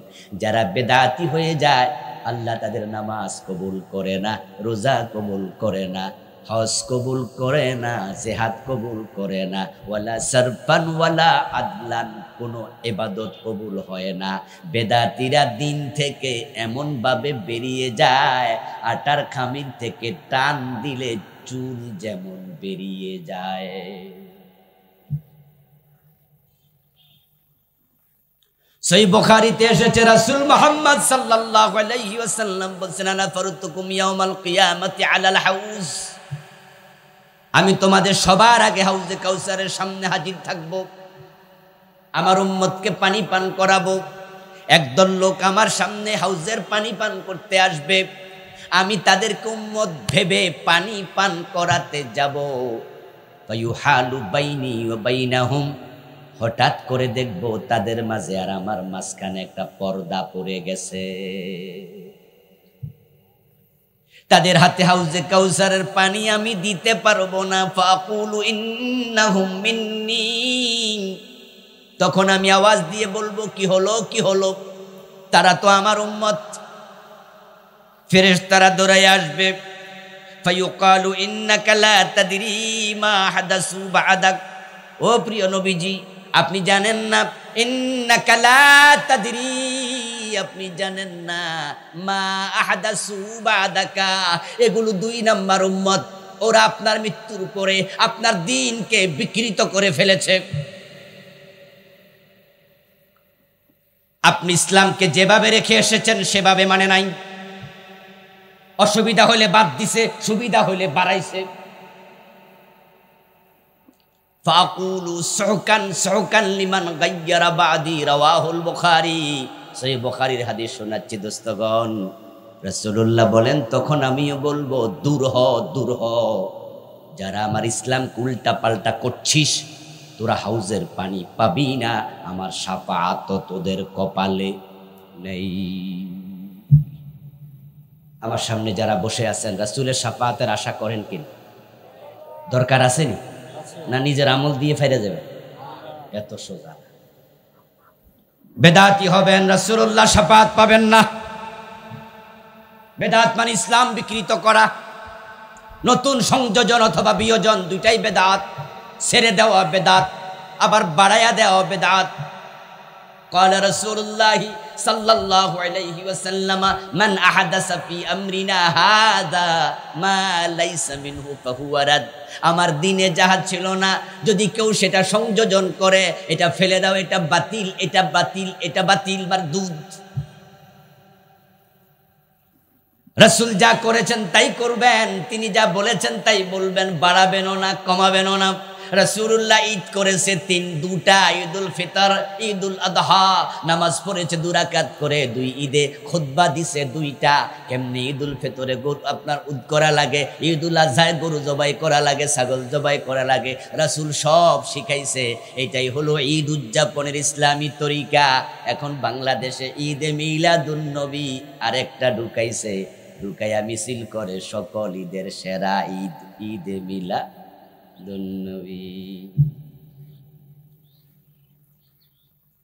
যারা বেদাতি হয়ে যায় আল্লাহ তাদের নামাজ কবুল করে না, রোজা কবুল করে না, হজ কবুল করে না, জিহাদ কবুল করে না, ওয়ালা সারফান ওয়ালা আদলান, কোনো ইবাদত কবুল হয় না। বেদাতিরা দিন থেকে এমন ভাবে বেরিয়ে যায় আটার খামির থেকে টান দিলে চুল যেমন বেরিয়ে যায়। সহিহ বুখারীতে এসেছে রাসূল মুহাম্মদ সাল্লাল্লাহু আলাইহি ওয়াসাল্লাম বলেছেন, আনা ফারতুকুম ইয়াউমাল কিয়ামাতি আলাল হাউজ, আমি তোমাদের সবার আগে হাউজে কাউসারের সামনে হাজির থাকব, আমার উম্মতকে পানি পান করাবো। একদল লোক আমার সামনে হাউজের পানি পান করতে আসবে, আমি তাদেরকে উম্মত ভেবে পানি পান করাতে যাব। ফায়ুহালু বাইনি ওয়া বাইনাহুম, হঠাৎ করে দেখব তাদের মাঝে আর আমার মাঝখানে একটা পর্দা পড়ে গেছে। তাদের হাতে হাউজে কাউসারের পানি আমি দিতে পারবো না। ফাকুলু ইন্নাহুম মিন্নি, তখন আমি আওয়াজ দিয়ে বলবো, কি হলো কি হলো, তারা তো আমার উম্মত। ফেরেশতারা দৌড়ায় আসবে। ফায়ুকালু ইন্নাকা লা তাদরি মা হাদাসু বা'দাক, ও প্রিয় নবীজি আপনি জানেন না, ইন্নাকা লা তাদরি, আপনি জানেন না, মা আহাদাসু বা'দাকা, এগুলো 2 নাম্বার উম্মত, ওরা আপনার মৃত্যুর পরে আপনার দ্বীনকে বিকৃত করে ফেলেছে। আপনি ইসলামকে যেভাবে রেখে এসেছেন সেভাবে মানে নাই, অসুবিধা হলে বাদ দিছে, সুবিধা হলে বাড়াইছে। ফাকুলু সুহকান সুহকান লিমান গায়্যারা বাদি, রাওয়াহুল বুখারী, সহিহ বুখারীর হাদিস শোনাচ্ছি দোস্তগণ। রাসূলুল্লাহ বলেন, তখন আমিও বলবো, দূর হ দূর হ, যারা আমার ইসলামকে উল্টা পাল্টা করছিস তোরা হাউজের পানি পাবি না, আমার শাফাআত তোদের কপালে নেই। আমার সামনে যারা বসে আছেন রাসূলের শাফাআতের আশা করেন কিনা? দরকার আসেনি না নিজের আমল দিয়ে ফিরে যাবে? এত সোজা। বেদাতি হবেন, রাসূলুল্লাহ শাফাআত পাবেন না। বেদাত মানে ইসলাম বিকৃত করা, নতুন সংযোজন অথবা বিয়োজন, দুইটাই বেদাত। ছেড়ে দেওয়া বেদাত, আবার বাড়ায়া দেওয়া বেদাত। قال رسول الله صلى الله عليه وسلم من أحدث في أمرنا هذا ما ليس منه فهو رد, আমার দিনে যাহা ছিল না যদি কেউ সেটা সংযোজন করে, এটা ফেলে দাও, এটা বাতিল, এটা বাতিল, এটা বাতিল, মারদুদ। রাসূল যা করেছেন তাই করবেন, তিনি যা বলেছেন তাই বলবেন, বাড়াবেনও না কমাবেনও না। রাসূলুল্লাহ ঈদ করেছে 2টা, ঈদুল ফিতর, ঈদুল আযহা, নামাজ পড়েছে 2 রাকাত করে, 2 ঈদে খুতবা দিছে 2টা। কেমনি ঈদুল ফিতরে গরু আপনার উদ করা লাগে, ঈদুল আযহায় গরু জবাই করা লাগে, ছাগল জবাই করা লাগে, রাসূল সব শিখাইছে। এটাই হলো ঈদ উদযাপনের ইসলামী তরিকা। এখন বাংলাদেশে ঈদে মিলাদুন নবী আরেকটা ঢুকাইছে, ঢুকাইয়া মিছিল করে সকল ঈদের সেরা ঈদ, ঈদে মিলাদুন নবী।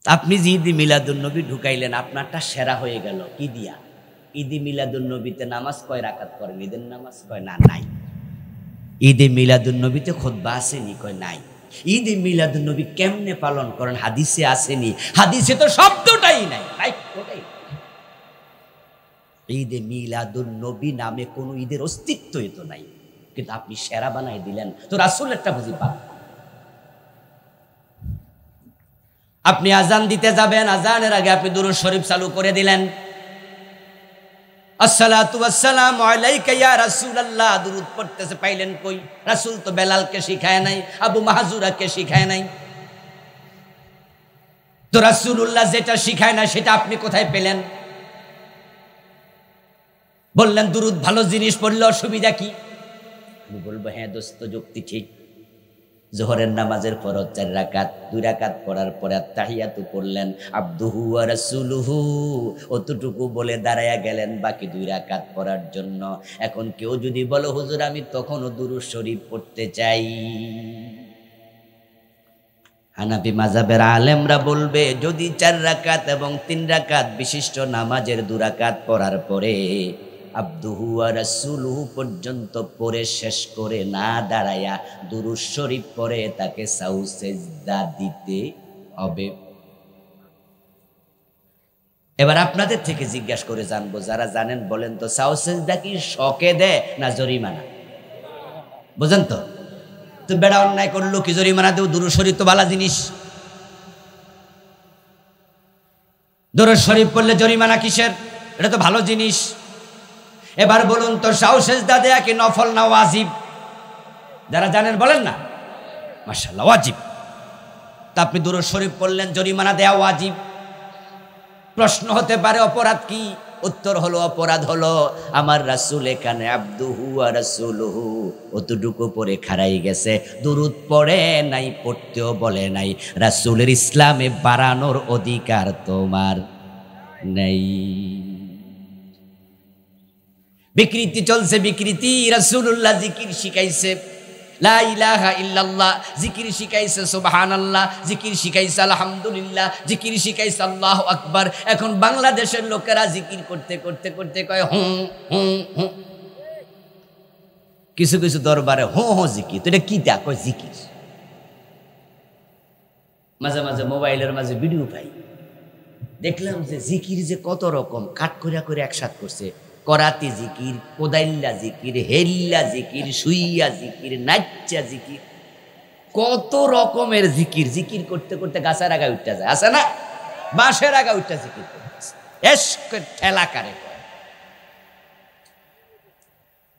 আপনি যে ঈদে মিলাদুন নবী ঢুকাইলেন, আপনারটা সেরা হয়ে গেল কি দিয়া? ঈদে মিলাদুন নবীতে নামাজ কয় রাকাত করেন? ঈদের নামাজ কয় না, নাই। ঈদে মিলাদুন নবীতে খুতবা আসেনি? কয় নাই। ঈদে মিলাদুন নবী কেমনে পালন করেন? হাদিসে আসেনি, হাদিসে তো শব্দটাই নাই, তাই ওটাই। ঈদে মিলাদুন নবী নামে কোনো ঈদের অস্তিত্বই তো নাই, কিন্তু আপনি সেরা বানাই দিলেন, তো রাসূলেরটা বুঝি পান। আপনি আজান দিতে যাবেন, আজানের আগে আপনি দুরূদ শরীফ চালু করে দিলেন, আসসালাতু ওয়াসসালামু আলাইকা ইয়া রাসূলুল্লাহ, দুরূদ পড়তেছে, পাইলেন কই? রাসূল তো বেলালকে শিখায় নাই, আবু মাহজুরাকে শিখায় নাই, তো রাসূলুল্লাহ যেটা শিখায় না সেটা আপনি কোথায় পেলেন? বললেন দুরুদ ভালো জিনিস, পড়লে অসুবিধা কি? আমি বলবো হ্যাঁ দোস্ত, যুক্তি ঠিক। জোহরের নামাজের ফরজ 4 রাকাত, 2 রাকাত পড়ার পরে তাহিয়াতু পড়লেন, আবদুহু ওয়া রাসূলুহু অতটুকু বলে দাঁড়ায়া গেলেন বাকি 2 রাকাত পড়ার জন্য। এখন কেউ যদি বলো হুজুর আমি তখনও দুরূদ শরীফ পড়তে চাই, হানাফি মাযহাবের আলেমরা বলবে যদি 4 রাকাত এবং 3 রাকাত বিশিষ্ট নামাজের 2 রাকাত পড়ার পরে আবদুহু ওয়া রাসূলুহু পর্যন্ত পড়ে শেষ করে না দাঁড়ায়া দুরূদ শরীফ পড়ে তাকে সাউ সেজদা দিতে হবে। এবার আপনাদের থেকে জিজ্ঞাসা করে জানবো, যারা জানেন বলেন তো, সাউ সেজদা কি শকে দেয় না জরিমানা? বুঝেন তো? তো বেড়া অন্যায় করলো কি জরিমানা দেও? দুরূদ শরীফ তো ভালো জিনিস, দুরূদ শরীফ পড়লে জরিমানা কিসের? এটা তো ভালো জিনিস। এবার বলুন তো, সাউ সেজদা দেয়া কি নফল না ওয়াজিব? যারা জানেন বলেন না। মাশাআল্লাহ, ওয়াজিব। তা আপনি দুরূদ শরীফ পড়লেন, জরিমানা দেয়া ওয়াজিব। প্রশ্ন হতে পারে অপরাধ কি? উত্তর হলো অপরাধ হলো আমার রাসূল এখানে আবদুহু ওয়া রাসূলুহু অতটুকু পরে খাড়াই গেছে, দুরূদ পড়ে নাই, পড়তেও বলে নাই। রাসূলের ইসলামে বাড়ানোর অধিকার তোমার নেই। বিকৃতি চলছে, বিকৃতি। রাসূলুল্লাহ জিকির শিখাইছে লা ইলাহা ইল্লাল্লাহ, জিকির শিখাইছে সুবহানাল্লাহ, জিকির শিখাইছে আলহামদুলিল্লাহ, জিকির শিখাইছে আল্লাহু আকবার। এখন বাংলাদেশের লোকেরা জিকির করতে করতে করতে কয় হুঁ হুঁ হুঁ। কিছু কিছু দরবারে হুঁ হুঁ জিকির, তো এটা কি দা কয় জিকির। মাঝে মাঝে মোবাইলের মাঝে ভিডিও পাই, দেখলাম যে জিকির যে কত রকম কাট করিয়া করে একসাথ করছে। করাতি জিকির, কোদাইল্লা জিকির, হেল্লা জিকির, সুইয়া জিকির, নাচ্চা জিকির, কত রকমের জিকির। জিকির করতে করতে গাছের আগা উঠতে যায়, আছে না? বাঁশের আগা উঠতে জিকির করতেছে, এসকে ঠেলা কারে।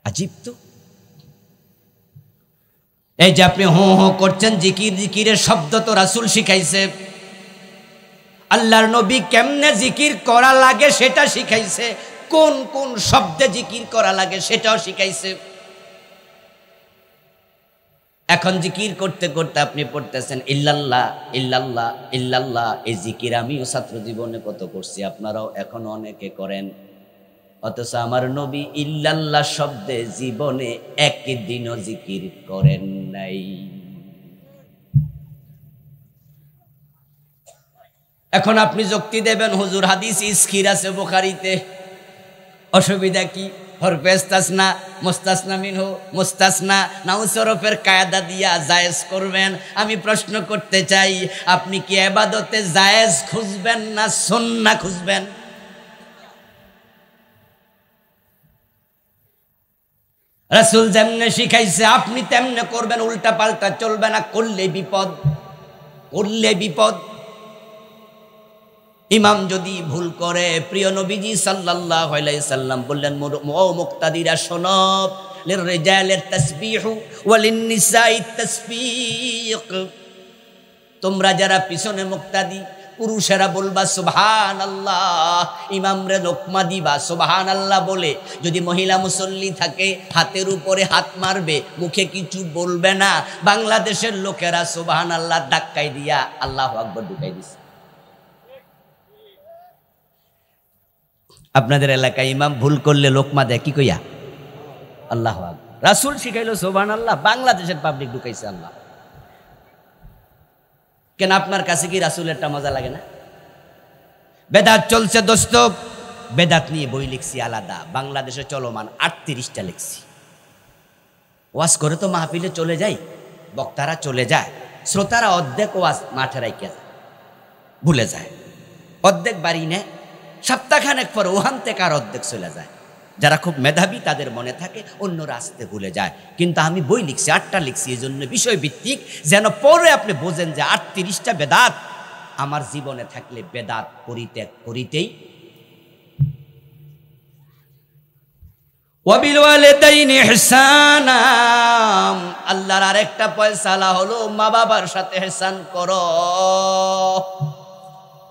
আজীব তো। এই যে আপনি হো হো করছেন, জিকির, জিকিরের শব্দ তো রাসূল শিখাইছে। আল্লাহর নবী কেমনে জিকির করা লাগে সেটা শিখাইছে, কোন কোন শব্দে জিকির করা লাগে সেটাও শিখাইছে। এখন জিকির করতে করতে আপনি পড়তেছেন ইল্লাল্লাহ ইল্লাল্লাহ ইল্লাল্লাহ। এই জিকির আমিও ছাত্র জীবনে কত করছি, আপনারাও এখন অনেকে করেন। অথচ আমার নবী ইল্লাল্লাহ শব্দে জীবনে একদিনও জিকির করেন নাই। এখন আপনি যুক্তি দেবেন হুজুর হাদিস ইসকির আছে বুখারীতে, অসুবিধা কি? হরফে ইস্তাসনা, মুস্তাসনা মিনহু, মুস্তাসনা নাউসরফের কায়দা দিয়া জায়েজ করবেন। আমি প্রশ্ন করতে চাই, আপনি কি ইবাদতে জায়েজ খুঁজবেন না সুন্নাহ খুঁজবেন? রাসূল যেমনে শিখাইছে আপনি তেমনে করবেন, উল্টা পাল্টা চলবে না। করলে বিপদ, করলে বিপদ। ইমাম যদি ভুল করে, প্রিয় নবীজি সাল্লাল্লাহু আলাইহি সাল্লাম বললেন, ও মুক্তাদিরা শোনো, লিররিজালিত তাসবিহু ওয়া লিন্নিসাইত তাসবিক। তোমরা যারা পিছনে মুক্তাদি, পুরুষেরা বলবা সুবহানাল্লাহ, ইমামরে লোকমা দিবা সুবহানাল্লাহ বলে। যদি মহিলা মুসল্লি থাকে হাতের উপরে হাত মারবে, মুখে কিছু বলবে না। বাংলাদেশের লোকেরা সুবহানাল্লাহ ধাক্কাই দিয়া আল্লাহু আকবার ঢুকাই দিছে। আপনাদের এলাকায় ইমাম ভুল করলে লোকমা দেয় কি কইয়া? আল্লাহু আকবার। রাসূল শিখাইলো সুবহানাল্লাহ, বাংলাদেশের পাবলিক ঢুকাইছে আল্লাহ। কেন আপনার কাছে কি রাসূলেরটা মজা লাগে না? বেদাত চলছে দোস্ত, বেদাত নিয়ে বই লিখছি আলাদা, বাংলাদেশে চলমান 38টা লিখছি। ওয়াজ করে তো মাহফিলে চলে যাই, বক্তারা চলে যায়, শ্রোতারা অর্ধেক ওয়াজ মাঠে রাইখা যায়, ভুলে যায়। অর্ধেক বাড়ি নেয়, সপ্তাহখানেক পর ওখান থেকে আর অর্ধেক চলে যায়। যারা খুব মেধাবী তাদের মনে থাকে, অন্যরা আসতে ভুলে যায়। কিন্তু আমি বই লিখছি, 8টা লিখছি এই জন্য বিষয়ভিত্তিক, যেন পরে আপনি বোঝেন যে 38টা বেদাত আমার জীবনে থাকলে বেদাত পরিত্যাগ করিতেই। ওয়াবিল ওয়ালিদাইনি ইহসানা, আল্লাহর আরেকটা ফয়সালা হলো মা বাবার সাথে ইহসান করো।